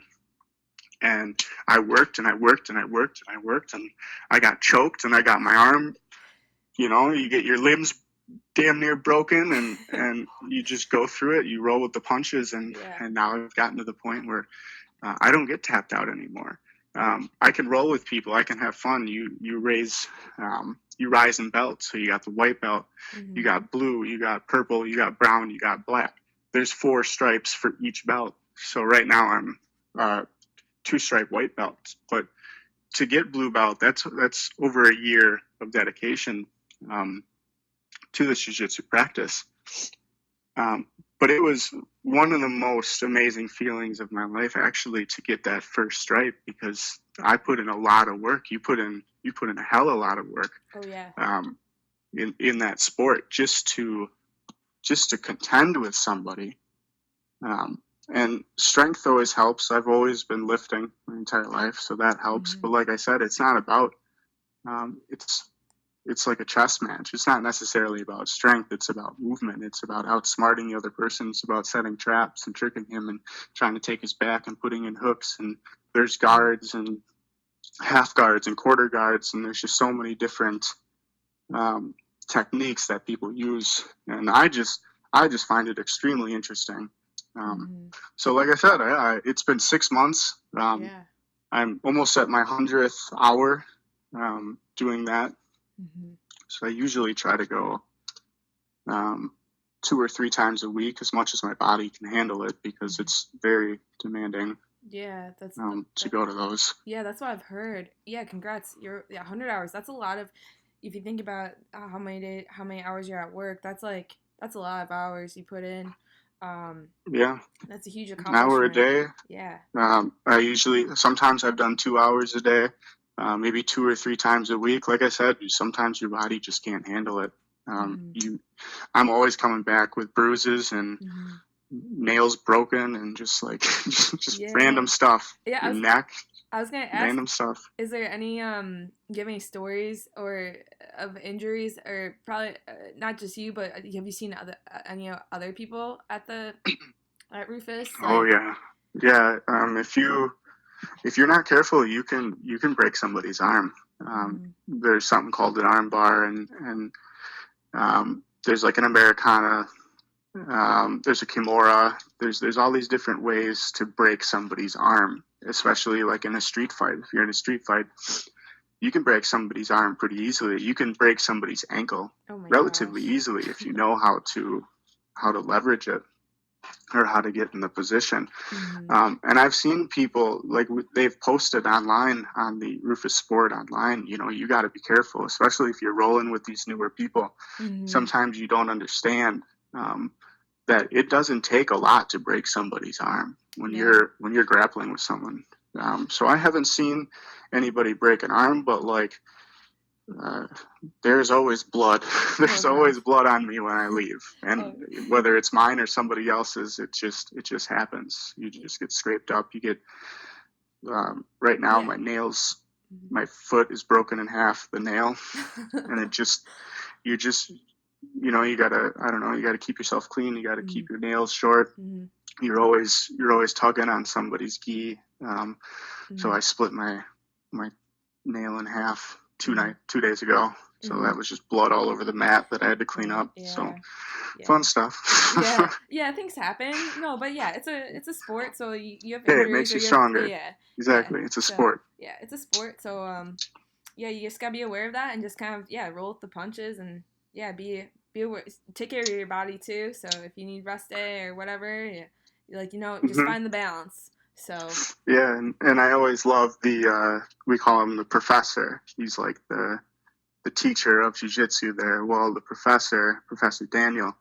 And I worked and I worked and I worked and I worked. And I got choked and I got my arm, you get your limbs damn near broken, and you just go through it. You roll with the punches. And,
yeah
and now I've gotten to the point where I don't get tapped out anymore. I can roll with people. I can have fun. You rise in belts. So you got the white belt, you
mhm
got blue, you got purple, you got brown, you got black. There's 4 stripes for each belt. So right now I'm 2 stripe white belts. But to get blue belt, that's over a year of dedication um, to the jiu-jitsu practice. Um, but it was one of the most amazing feelings of my life actually to get that first stripe, because I put in a lot of work. You put in a hell of a lot of work
Oh yeah.
um, in that sport just to contend with somebody. Um, and strength always helps. I've always been lifting my entire life, so that helps.
Mm-hmm.
But like I said, it's not about it's like a chess match. It's not necessarily about strength. It's about movement. It's about outsmarting the other person. It's about setting traps and tricking him and trying to take his back and putting in hooks. And there's guards and half guards and quarter guards, and there's just so many different um, techniques that people use. And I just find it extremely interesting. Um,
Mm-hmm.
so, like I said, it's been 6 months.
Yeah.
I'm almost at my 100th hour doing that.
Mm-hmm.
So I usually try to go um, 2 or 3 times a week, as much as my body can handle it, because
Mm-hmm.
it's very demanding
Yeah, that's
to go to those.
yeah, that's what I've heard. Yeah, congrats. You're 100 hours. That's a lot of if you think about how many hours you're at work, that's a lot of hours you put in. Um
Yeah,
that's a huge
an hour a
accomplishment.
day.
Yeah.
Sometimes I've done 2 hours a day, maybe 2 or 3 times a week. Like I said, sometimes your body just can't handle it.
Mhm.
I'm always coming back with bruises and
Mhm.
nails broken and just like just
Yeah.
random stuff.
Yeah,
Your neck,
I was going to ask,
random stuff.
is there any do you have any stories or of injuries or probably not just you, but have you seen any other people at the at Rufus
Oh
like
yeah, yeah. If you're not careful, you can break somebody's arm.
mhm.
There's something called an arm bar, and there's like an Americana. There's a Kimura. There's all these different ways to break somebody's arm, especially like in a street fight. If you're in a street fight, you can break somebody's arm pretty easily. You can break somebody's ankle
Oh my
relatively
gosh.
easily if you know how to leverage it or how to get in the position.
Mhm.
And I've seen people like they've posted online on the Rufus Sport online. You got to be careful, especially if you're rolling with these newer people.
Mhm.
Sometimes you don't understand um, that it doesn't take a lot to break somebody's arm when
No.
you're grappling with someone. So I haven't seen anybody break an arm, but like uh, there's always blood.
Oh
There's
gosh.
always blood on me when I leave, and
Oh.
whether it's mine or somebody else's, it just happens. You just get scraped up. You get right now
Yeah.
my nails,
Mhm.
my foot is broken in half, the nail, and you gotta, I don't know, you gotta keep yourself clean. You gotta
Mhm.
keep your nails short.
Mhm.
You're always tugging on somebody's gi. So
Mhm.
I split my nail in half
Mhm.
2 days ago. So that
Mhm.
was just blood all over the mat that I had to clean
Right.
up. So
Yeah.
fun
Yeah.
stuff.
Yeah, yeah, things happen. No, but yeah, it's a sport, so you have
Hey, it
injuries
makes
or
you
you have
stronger.
yeah, yeah.
Exactly. It's a
So
sport.
yeah, it's a sport. So yeah, you just gotta be aware of that and just kind of yeah roll with the punches and yeah be aware, take care of your body too. So if you need rest day or whatever, yeah, like just
Hmm.
find the balance. So
Yeah, and I always love we call him the professor. He's like the teacher of jiu-jitsu there. Well, the Professor Daniel,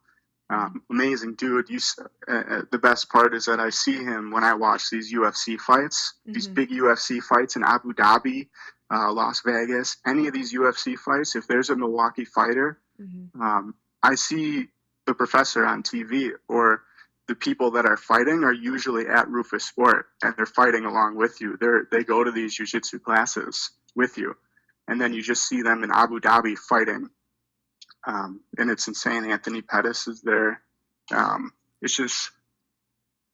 mm-hmm.
amazing dude. The best part is that I see him when I watch these UFC fights, these
Mm-hmm.
big UFC fights in Abu Dhabi, Las Vegas, any of these UFC fights. If there's a Milwaukee fighter,
Mm-hmm.
I see the professor on TV, or the people that are fighting are usually at Rufus Sport and they're fighting along with you. They go to these jiu-jitsu classes with you, and then you just see them in Abu Dhabi fighting, and it's insane. Anthony Pettis is there. Um, it's just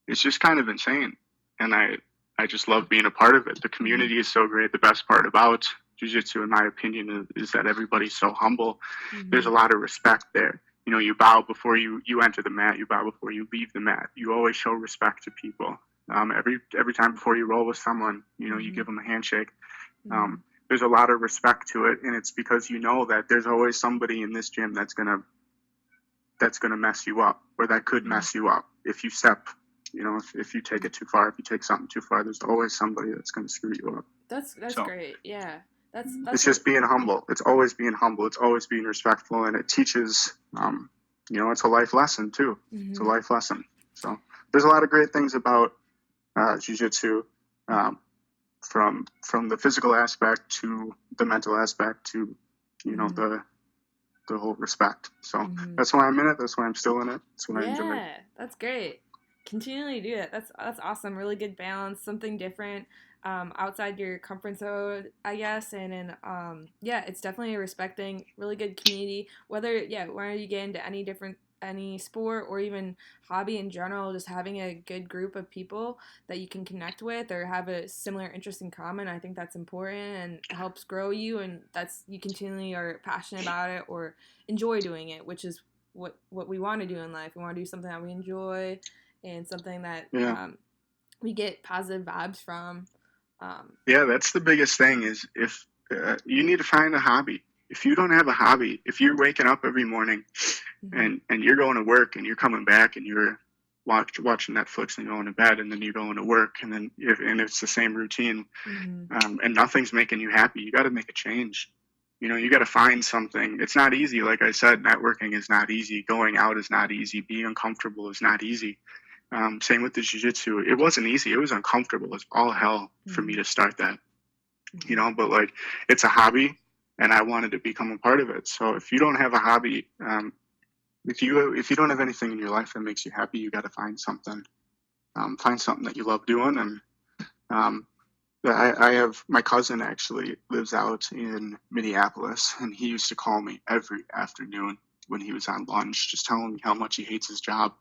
it's just kind of insane, and I just love being a part of it. The
Mm-hmm.
community is so great. The best part about jiu-jitsu, in my opinion, is that everybody's so humble. There's
Mm-hmm.
a lot of respect there. You bow before you enter the mat. You bow before you leave the mat. You always show respect to people. Every time before you roll with someone, you
Mm-hmm.
give them a handshake.
Mm-hmm.
There's a lot of respect to it, and it's because you know that there's always somebody in this gym that's gonna mess you up, or that could
Mm-hmm.
mess you up if you step. If you take it too far, if you take something too far, there's always somebody that's going to screw you up.
That's
So
great. Yeah, that's
it's
what.
just being humble. It's always being humble. It's always being respectful, and it teaches. it's a life lesson too. It's a
Mm-hmm.
life lesson. So there's a lot of great things about jiu-jitsu, um, from the physical aspect to the mental aspect to,
Mm-hmm.
the whole respect. So
Mm-hmm.
that's why I'm in it. That's why I'm still in it. That's what I enjoy.
Yeah, that's great. Continually do it. That's awesome. Really good balance, something different, outside your comfort zone, I guess. And then yeah, it's definitely a respecting, really good community. Whether you get into any sport or even hobby in general, just having a good group of people that you can connect with or have a similar interest in common, I think that's important and it helps grow you. And that's you continually are passionate about it or enjoy doing it, which is what we want to do in life. We want to do something that we enjoy and something that
Yeah.
we get positive vibes from. Um,
Yeah, that's the biggest thing is if you need to find a hobby. If you don't have a hobby, if you're waking up every morning
mm-hmm,
and you're going to work and you're coming back and you're watching Netflix and going to bed and then you're going to work and then and it's the same routine,
mm-hmm,
and nothing's making you happy, you got to make a change. You got to find something. It's not easy. Like I said, networking is not easy. Going out is not easy. Being uncomfortable is not easy. Same with the jiu-jitsu. It wasn't easy. It was uncomfortable. It was all hell for me
mm-hmm,
to start that,
mm-hmm.
but like it's a hobby and I wanted to become a part of it. So if you don't have a hobby, if you don't have anything in your life that makes you happy, you got to find something that you love doing. And um, I have my cousin actually lives out in Minneapolis, and he used to call me every afternoon when he was on lunch, just telling me how much he hates his job.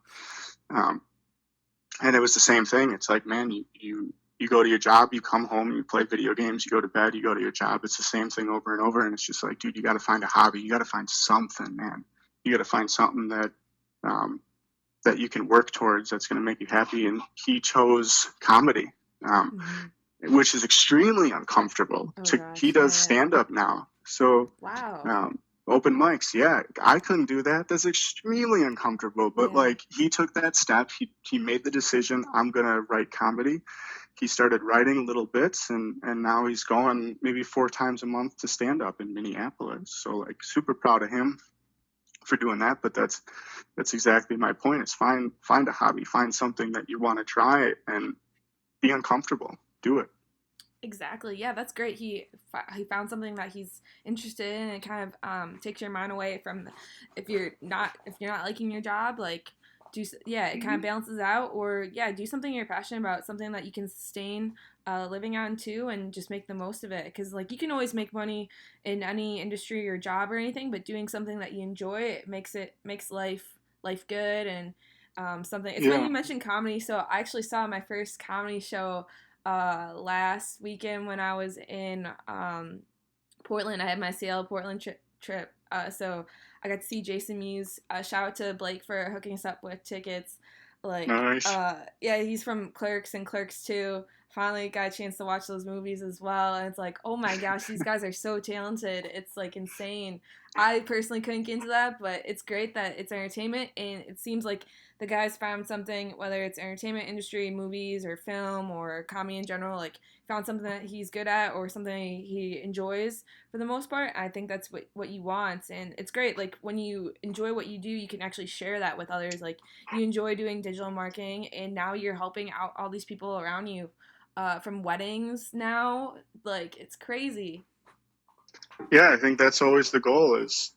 Um, and it was the same thing. It's like, man, you go to your job, you come home, you play video games, you go to bed, you go to your job. It's the same thing over and over. And it's just like, dude, you got to find a hobby. You got to find something, man. You got to find something um, that you can work towards that's going to make you happy. And he chose comedy,
Mm-hmm.
which is extremely uncomfortable.
Oh
He
gosh,
does
yeah.
stand up now. So
Wow.
um, open mics, yeah, I couldn't do that. That's extremely uncomfortable. But
Yeah.
like he took that step. He made the decision. I'm gonna write comedy. He started writing little bits, and now he's going maybe 4 times a month to stand up in Minneapolis. So like super proud of him for doing that. But that's exactly my point. Is find a hobby, find something that you want to try, and be uncomfortable. Do it.
Exactly. Yeah, that's great. He found something that he's interested in and kind of takes your mind away from if you're not liking your job, like yeah, it kind of
Mm-hmm.
balances out or yeah, do something you're passionate about, something that you can sustain living on too and just make the most of it cuz like you can always make money in any industry or job or anything, but doing something that you enjoy, it makes life good and something. It's funny
Yeah.
you mentioned comedy. So I actually saw my first comedy show last weekend when I was in Portland. I had my Seattle Portland trip. So I got to see Jason Mewes. Shout out to Blake for hooking us up with tickets.
Nice.
Yeah, he's from Clerks and Clerks 2. Finally got a chance to watch those movies as well. And it's like, oh my gosh, these guys are so talented. It's like insane. I personally couldn't get into that, but it's great that it's entertainment. And it seems like the guys found something, whether it's entertainment industry, movies, or film, or comedy in general, like found something that he's good at or something he enjoys for the most part. I think that's what you want, and it's great. Like when you enjoy what you do, you can actually share that with others. Like you enjoy doing digital marketing, and now you're helping out all these people around you, from weddings now. Like it's crazy.
Yeah, I think that's always the goal is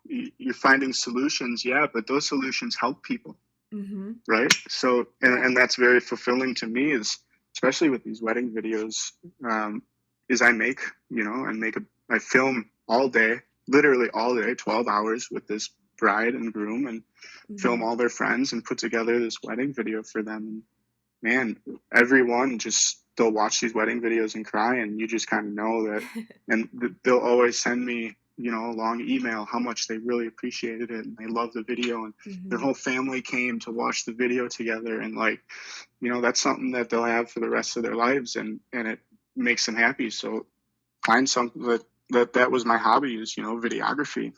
you're finding solutions, yeah, but those solutions help people,
Mm-hmm.
right? So,
Yeah.
and that's very fulfilling to me is, especially with these wedding videos, is I film all day, literally all day, 12 hours with this bride and groom and film
Mm-hmm.
all their friends and put together this wedding video for them. Man, everyone just they'll watch these wedding videos and cry, and you just kind of know that. And they'll always send me, a long email how much they really appreciated it and they love the video, and their
Mm-hmm.
whole family came to watch the video together, and like, that's something that they'll have for the rest of their lives, and it makes them happy. So find something that was my hobby is videography.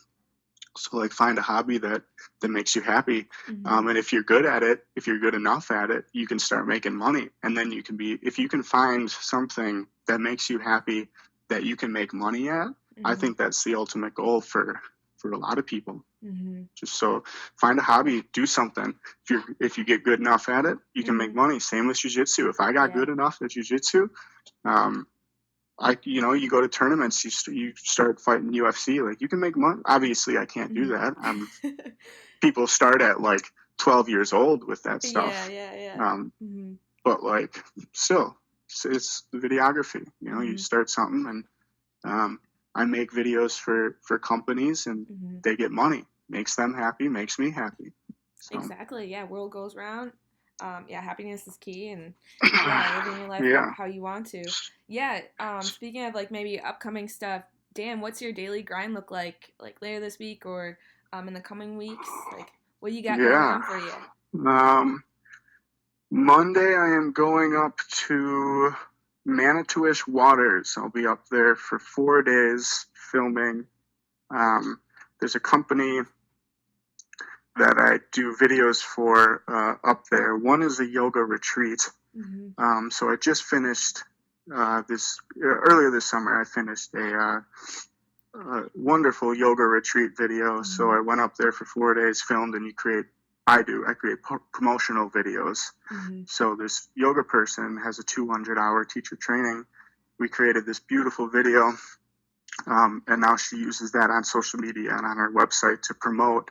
So like find a hobby that makes you happy,
Mm-hmm.
and if you're good at it, if you're good enough at it, you can start making money, and then if you can find something that makes you happy that you can make money at. I
Mm-hmm.
think that's the ultimate goal for for a lot of people.
Mm-hmm.
Just so find a hobby, do something. If you get good enough at it, you can
Mm-hmm.
make money. Same with jiu-jitsu. If I got
Yeah.
good enough at jiu-jitsu, um, you go to tournaments, you start fighting UFC, like you can make money. Obviously, I can't do that. People start at like 12 years old with that
Yeah,
stuff.
yeah, yeah.
Um,
Mm-hmm.
but like still, it's the videography. You
Mm-hmm.
start something, and I make videos for companies, and
Mm-hmm.
they get money. Makes them happy, makes me happy. So
Exactly. Yeah, world goes round. Yeah, happiness is key, and yeah, living your life
yeah.
how you want to. Yeah. Speaking of like maybe upcoming stuff, Dan, what's your daily grind look like later this week or in the coming weeks? Like, what do you got going
Yeah.
on for you?
Um, Monday, I am going up to Manitowish Waters. I'll be up there for 4 days filming. There's a company that I do videos for up there. One is a yoga retreat.
Mm-hmm.
So I just finished this earlier this summer. I finished a wonderful yoga retreat video. So
Mm-hmm.
I went up there for 4 days, filmed, and I create promotional videos.
Mm-hmm.
So this yoga person has a 200-hour teacher training. We created this beautiful video, and now she uses that on social media and on her website to promote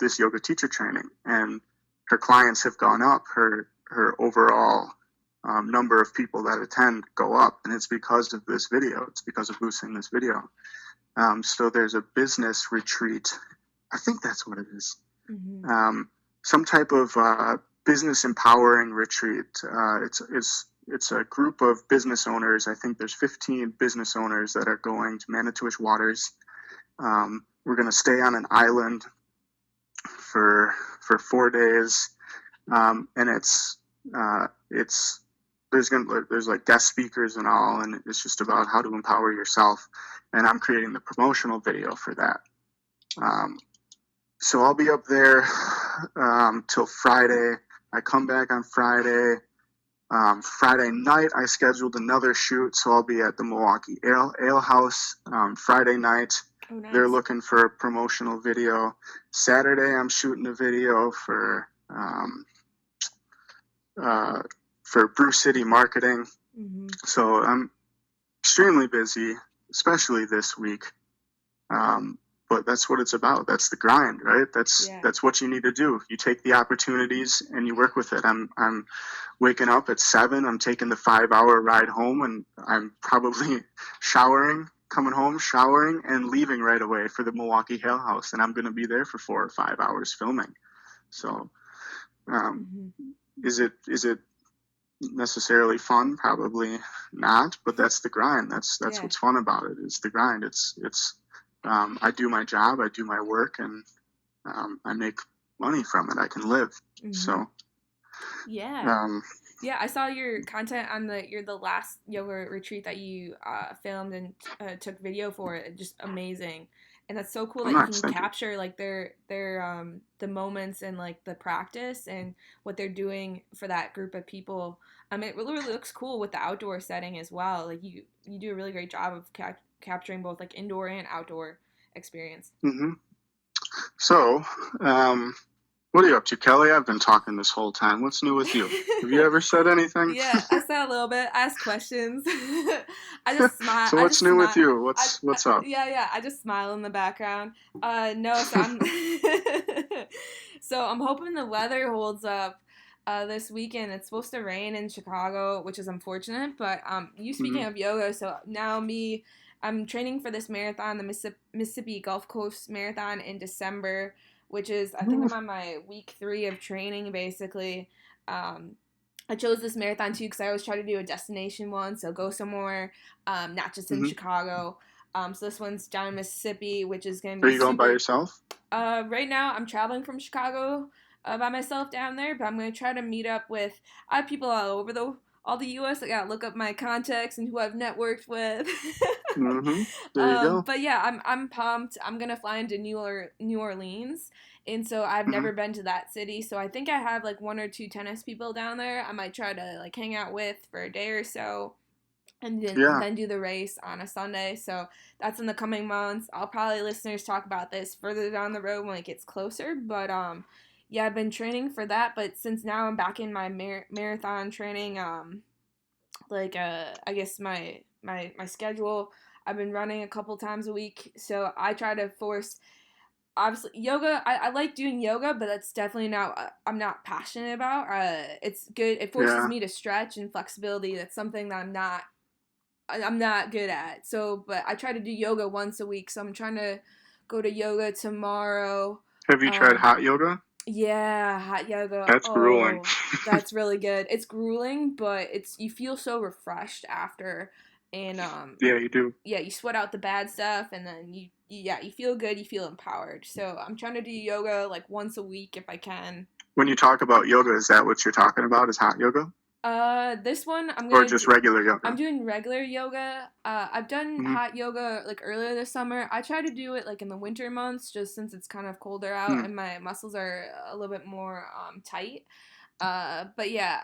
this yoga teacher training. And her clients have gone up. Her overall number of people that attend go up, and it's because of this video. It's because of boosting this video. So there's a business retreat. I think that's what it is.
Mm-hmm.
Some type of business empowering retreat. It's a group of business owners. I think there's 15 business owners that are going to Manitowish Waters. We're going to stay on an island for 4 days, and there's like guest speakers and all, and it's just about how to empower yourself. And I'm creating the promotional video for that. So I'll be up there till Friday. I come back on Friday. Friday night, I scheduled another shoot, so I'll be at the Milwaukee Ale House Friday night.
Oh, nice.
They're looking for a promotional video. Saturday, I'm shooting a video for Brew City Marketing.
Mm-hmm.
So I'm extremely busy, especially this week. But that's what it's about. That's the grind, right? That's what you need to do. You take the opportunities and you work with it. I'm waking up at 7. I'm taking the 5-hour ride home, and I'm probably coming home, showering, and leaving right away for the Milwaukee Ale House. And I'm going to be there for 4 or 5 hours filming. So,
Mm-hmm.
is it necessarily fun? Probably not. But that's the grind. That's what's fun about it. Is the grind. It's I do my job, I do my work, and I make money from it. I can live.
Mm-hmm.
So,
yeah, I saw your content on the last yoga retreat that you filmed and took video for. It just amazing, and that's so cool that you can capture like their the moments and like the practice and what they're doing for that group of people. It really looks cool with the outdoor setting as well. Like you do a really great job of capturing both like indoor and outdoor experience.
Mm-hmm. So, what are you up to, Kelly? I've been talking this whole time. What's new with you? Have you ever said anything?
Yeah, I said a little bit. I asked questions. I just smile.
So what's new with you? What's up?
Yeah. I just smile in the background. No, so I'm hoping the weather holds up. This weekend it's supposed to rain in Chicago, which is unfortunate. But you speaking of yoga, so now I'm training for this marathon, the Mississippi Gulf Coast Marathon in December, which is I think I'm on my week 3 of training basically. I chose this marathon too because I always try to do a destination one, so go somewhere, not just in Chicago. So this one's down in Mississippi, which is going to be.
Are you going by yourself?
Right now, I'm traveling from Chicago by myself down there, but I'm going to try to meet up with. I have people all over all the U.S. I got to look up my contacts and who I've networked with.
There you go.
But yeah, I'm pumped. I'm gonna fly into New Orleans, and so I've never been to that city. So I think I have like 1 or 2 tennis people down there. I might try to like hang out with for a day or so. and
Yeah.
then do the race on a Sunday. So that's in the coming months. I'll probably listeners talk about this further down the road when it gets closer. But yeah, I've been training for that. But since now I'm back in my marathon training, I guess my schedule. I've been running a couple times a week, so I try to force. Obviously, yoga. I like doing yoga, but that's definitely not. I'm not passionate about. It's good. It forces
Yeah.
me to stretch and flexibility. That's something that I'm not good at. So, but I try to do yoga once a week. So I'm trying to go to yoga tomorrow.
Have you tried
Um,
hot yoga?
yeah, hot yoga.
That's grueling.
Oh, that's really good. It's grueling, but it's you feel so refreshed after, and
Yeah, you do.
yeah, you sweat out the bad stuff, and then yeah, you feel good. You feel empowered. So I'm trying to do yoga like once a week if I can.
When you talk about yoga, is that what you're talking about? Is hot yoga?
This one
Or just regular
I'm
yoga?
doing regular yoga. I've done
Mm-hmm.
hot yoga like earlier this summer. I try to do it like in the winter months, just since it's kind of colder out
Hmm.
and my muscles are a little bit more tight. But yeah,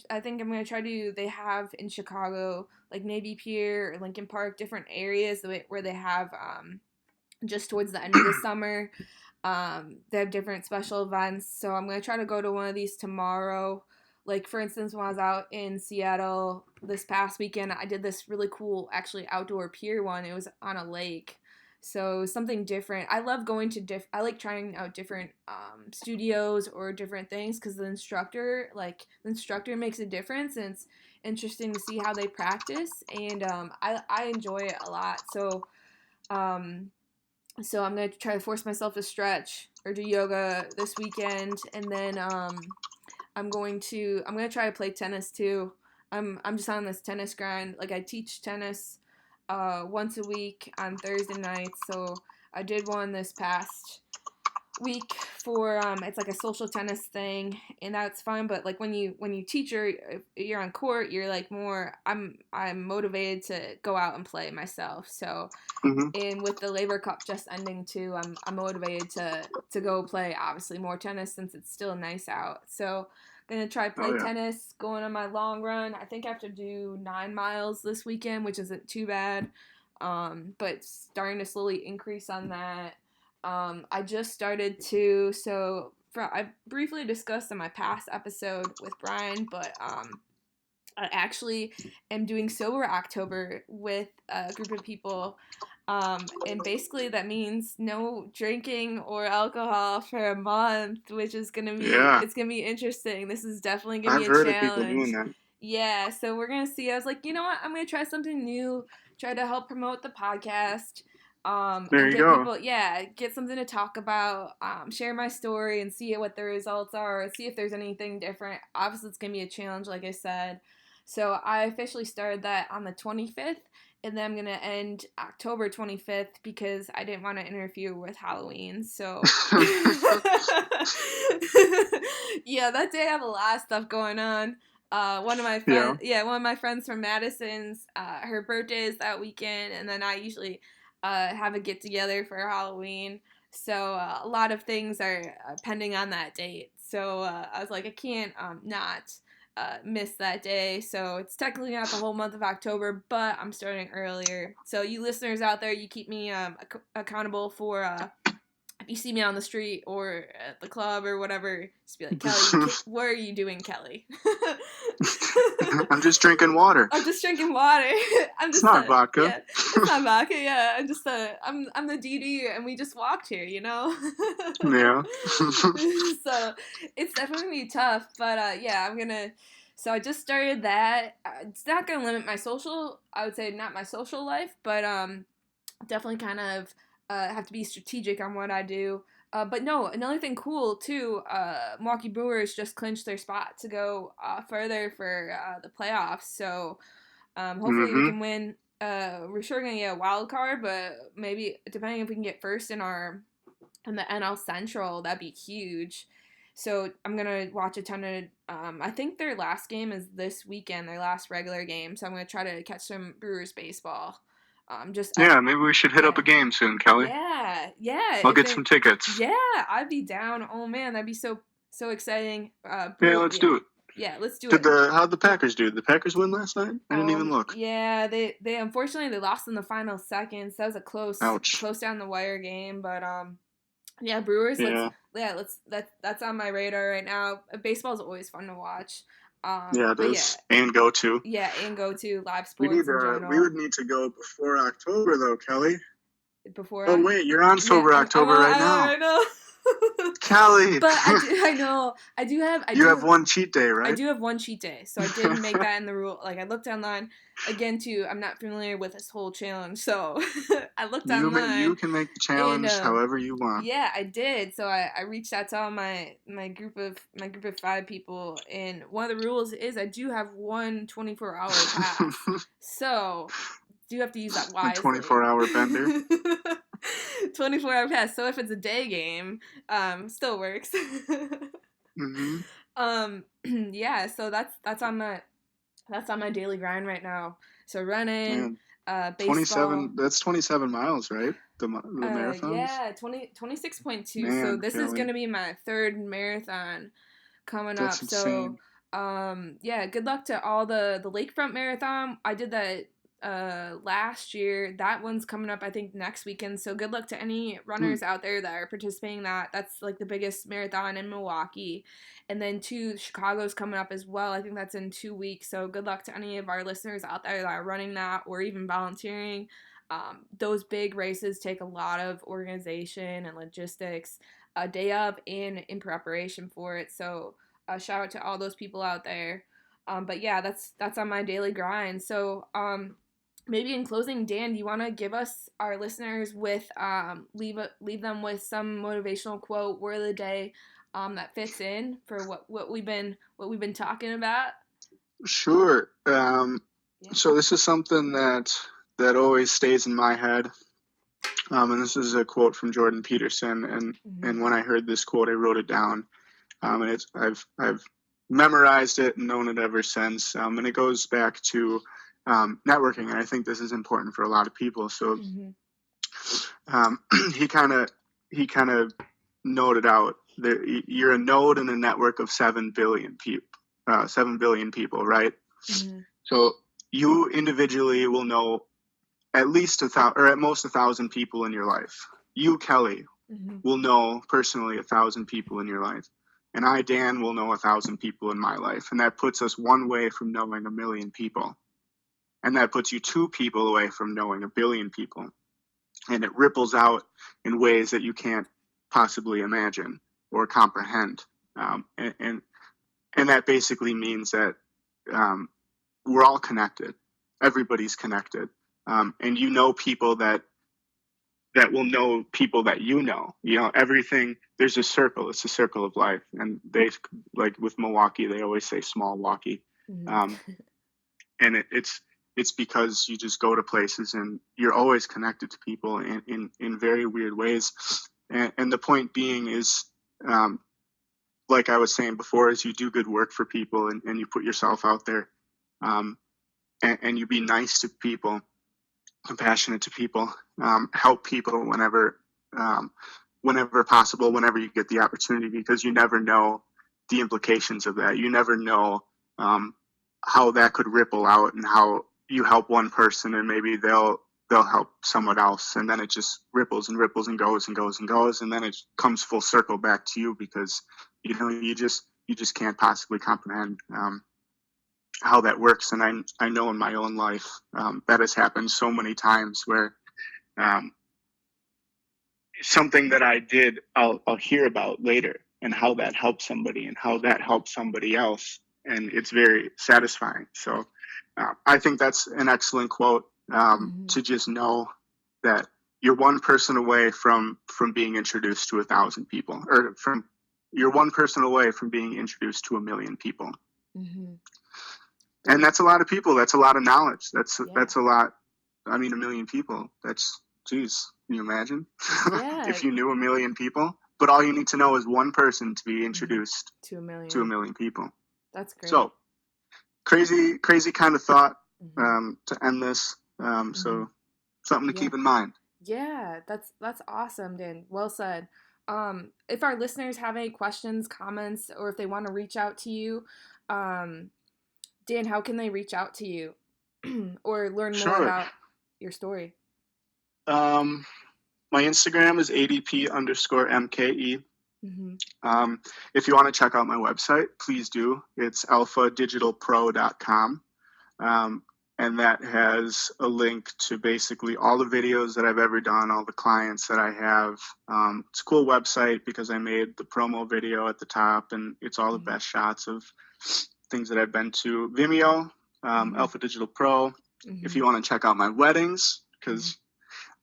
I think I'm gonna try to. They have in Chicago like Navy Pier or Lincoln Park, different areas where they have just towards the end of the summer. They have different special events, so I'm gonna try to go to one of these tomorrow. Like for instance, when I was out in Seattle this past weekend, I did this really cool, actually outdoor pier one. It was on a lake, so it was something different. I love going to I like trying out different studios or different things because the instructor makes a difference, and it's interesting to see how they practice, and I enjoy it a lot. Um, so I'm gonna try to force myself to stretch or do yoga this weekend, and then I'm gonna try to play tennis too. I'm just on this tennis grind. Like I teach tennis once a week on Thursday nights. So I did one this past week for it's like a social tennis thing, and that's fun. But like when you teach or if you're on court, you're like more I'm motivated to go out and play myself. So
Mm-hmm.
and with the Labor Cup just ending too, I'm motivated to go play obviously more tennis since it's still nice out. So gonna try
Oh
play
yeah.
tennis, going on my long run. I think I have to do 9 miles this weekend, which isn't too bad. But starting to slowly increase on that. I just started to I briefly discussed in my past episode with Brian, but I actually am doing sober October with a group of people. And basically that means no drinking or alcohol for a month, which is
Yeah.
it's gonna be interesting. This is definitely gonna be
I've
a
heard of people doing
challenge.
that.
Yeah, so we're gonna see. I was like, you know what? I'm gonna try something new, try to help promote the podcast,
There
and
you
get
go.
people, yeah, get something to talk about, share my story and see what the results are, see if there's anything different. Obviously, it's gonna be a challenge, like I said. So I officially started that on the 25th, and then I'm gonna end October 25th because I didn't want to interfere with Halloween. So yeah, that day I have a lot of stuff going on.
Yeah.
One of my friends from Madison's, her birthday is that weekend, and then I usually have a get together for Halloween. So a lot of things are pending on that date. So I was like, I can't not miss that day. So it's technically not the whole month of October, but I'm starting earlier. So you listeners out there, you keep me accountable for if you see me on the street or at the club or whatever, just be like, Kelly, what are you doing, Kelly?
I'm just drinking water.
I'm just drinking water. I'm
It's
just
not vodka.
yeah, it's not vodka. Yeah, I'm the DD, and we just walked here, you know.
Yeah.
So it's definitely gonna be tough, but yeah, I'm gonna. So I just started that. It's not gonna limit my social. I would say not my social life, but definitely kind of have to be strategic on what I do. But no, another thing cool too. Milwaukee Brewers just clinched their spot to go further for the playoffs. So hopefully we
Mm-hmm.
can win. We're sure gonna get a wild card, but maybe depending if we can get first in the NL Central, that'd be huge. So I'm gonna watch a ton of. I think their last game is this weekend, their last regular game. So I'm gonna try to catch some Brewers baseball. Just
Yeah, maybe we should hit up
yeah,
a game soon, Kelly.
yeah.
I'll get some tickets.
Yeah, I'd be down. Oh man, that'd be so exciting.
Yeah, let's do it.
Yeah, let's do
Did
it.
how'd the Packers do? Did the Packers win last night? I didn't even look.
Yeah, they unfortunately they lost in the final seconds. That was a
Ouch.
close down the wire game, but yeah, Brewers.
Yeah.
That's on my radar right now. Baseball's always fun to watch.
Yeah, it
But yeah,
is. And go to.
yeah, and go to live
We need
sports in
we would
general
need to go before October though, Kelly.
before
Oh
I.
wait, you're on
Yeah,
sober October right
I'm on
now.
right now.
Kelly,
But I know
you have one cheat day,
I
right?
do have one cheat day, so I did make that in the rule. Like I looked online again too. I'm not familiar with this whole challenge, so I looked
You
online
can make the
and
challenge however you want.
yeah, I did. So I reached out to all my group of 5 people, and one of the rules is I do have one 24-hour pass, so do have to use that
A
wisely.
24-hour bender.
24-hour pass. So if it's a day game, still works.
Mm-hmm.
Yeah. So that's on my daily grind right now. So running,
Man,
baseball.
27. That's 27 miles, right? The marathons.
Yeah, 26.2. So
Man,
this is
Kelly,
gonna be my third marathon coming
that's
up. So,
insane.
yeah, good luck to all the Lakefront Marathon. I did that last year. That one's coming up I think next weekend. So good luck to any
Hmm.
runners out there that are participating in that. That's like the biggest marathon in Milwaukee. And then Chicago's coming up as well. I think that's in 2 weeks. So good luck to any of our listeners out there that are running that or even volunteering. Those big races take a lot of organization and logistics, a day of and in preparation for it. So shout out to all those people out there. But yeah, that's on my daily grind. So maybe in closing, Dan, do you want to give us our listeners with leave them with some motivational quote, word of the day, that fits in for what we've been talking about?
Sure.
Yeah.
So this is something that always stays in my head. And this is a quote from Jordan Peterson.
Mm-hmm.
And when I heard this quote, I wrote it down. And I've memorized it and known it ever since. And it goes back to networking, and I think this is important for a lot of people. So
Mm-hmm.
um, he kind of he kind of noted out that you're a node in a network of 7 billion people, right?
Mm-hmm.
So you individually will know at least 1,000 or at most 1,000 people in your life. You, Kelly,
Mm-hmm.
will know personally 1,000 people in your life. And I, Dan, will know 1,000 people in my life. And that puts us one way from knowing 1,000,000 people. And that puts you 2 people away from knowing 1 billion people. And it ripples out in ways that you can't possibly imagine or comprehend. And that basically means that we're all connected. Everybody's connected. And you know people that will know people that you know. You know, everything, there's a circle. It's a circle of life. And they, like with Milwaukee, they always say small walkie. Um,
Mm-hmm.
and it's because you just go to places and you're always connected to people in very weird ways. And the point being is, like I was saying before, is you do good work for people and you put yourself out there, um, and you be nice to people, compassionate to people, help people um, whenever possible, whenever you get the opportunity, because you never know the implications of that. You never know um, how that could ripple out and how you help one person and maybe they'll help someone else, and then it just ripples and ripples and goes and goes and goes, and then it comes full circle back to you because you just can't possibly comprehend how that works. And I know in my own life that has happened so many times where um, something that I did, I'll hear about later, and how that helped somebody and how that helped somebody else, and it's very satisfying. So I think that's an excellent quote,
Mm-hmm.
to just know that you're one person away from being introduced to 1,000 people, or from you're one person away from being introduced to 1,000,000 people,
Mm-hmm.
and
Great.
that's a lot of people. That's a lot of knowledge.
Yeah.
That's a lot. I mean, 1,000,000 people. That's, geez, can you imagine
Yeah.
if you knew 1,000,000 people? But all you need to know is one person to be
Mm-hmm.
introduced
To a
to a
million.
million people.
That's great.
So crazy, crazy kind of thought
Mm-hmm.
to end this.
Mm-hmm.
So something to
Yeah.
keep in mind.
Yeah, that's awesome, Dan. Well said. If our listeners have any questions, comments, or if they want to reach out to you, Um, Dan, how can they reach out to you or learn more
Sure.
about your story?
Um, my Instagram is ADP_MKE.
Mm-hmm.
Um, if you want to check out my website, please do. It's alphadigitalpro.com. Um, and that has a link to basically all the videos that I've ever done, all the clients that I have. It's a cool website because I made the promo video at the top, and it's all the
Mm-hmm.
best shots of things that I've been to. Vimeo,
Mm-hmm.
Alpha Digital Pro. If
Mm-hmm.
you want to check out my weddings,
Mm-hmm.
because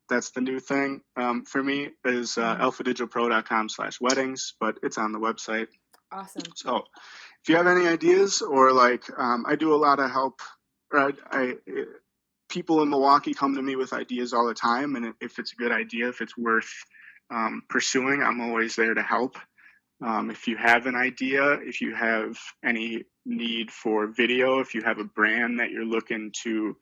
that's the new thing for me, is
Mm-hmm.
alphadigitalpro.com/weddings, but it's on the website.
Awesome.
So if you have any ideas, or like I do a lot of help, or people in Milwaukee come to me with ideas all the time, and if it's a good idea, if it's worth pursuing, I'm always there to help. If you have an idea, if you have any need for video, if you have a brand that you're looking to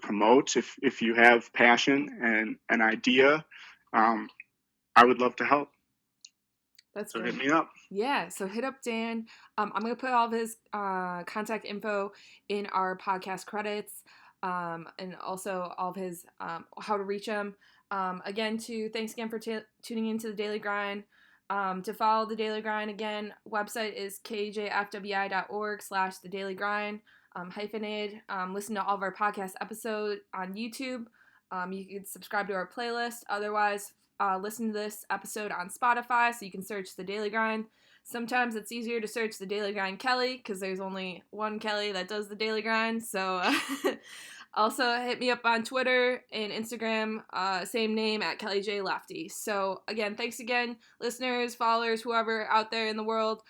promote, if you have passion and an idea, um, I would love to help.
That's
So hit
great.
me up.
Yeah, so hit up Dan. I'm going to put all of his contact info in our podcast credits, and also all of his how to reach him. Again, thanks again for tuning into the Daily Grind. To follow the Daily Grind again, website is kjfwi.org/the Daily Grind, hyphenated. Listen to all of our podcast episodes on YouTube. You can subscribe to our playlist. Otherwise, listen to this episode on Spotify, so you can search the Daily Grind. Sometimes it's easier to search the Daily Grind Kelly because there's only one Kelly that does the Daily Grind. So also hit me up on Twitter and Instagram, same name at Kelly J Lefty. So again, thanks again, listeners, followers, whoever out there in the world,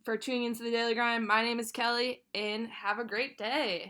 for tuning into the Daily Grind. My name is Kelly, and have a great day.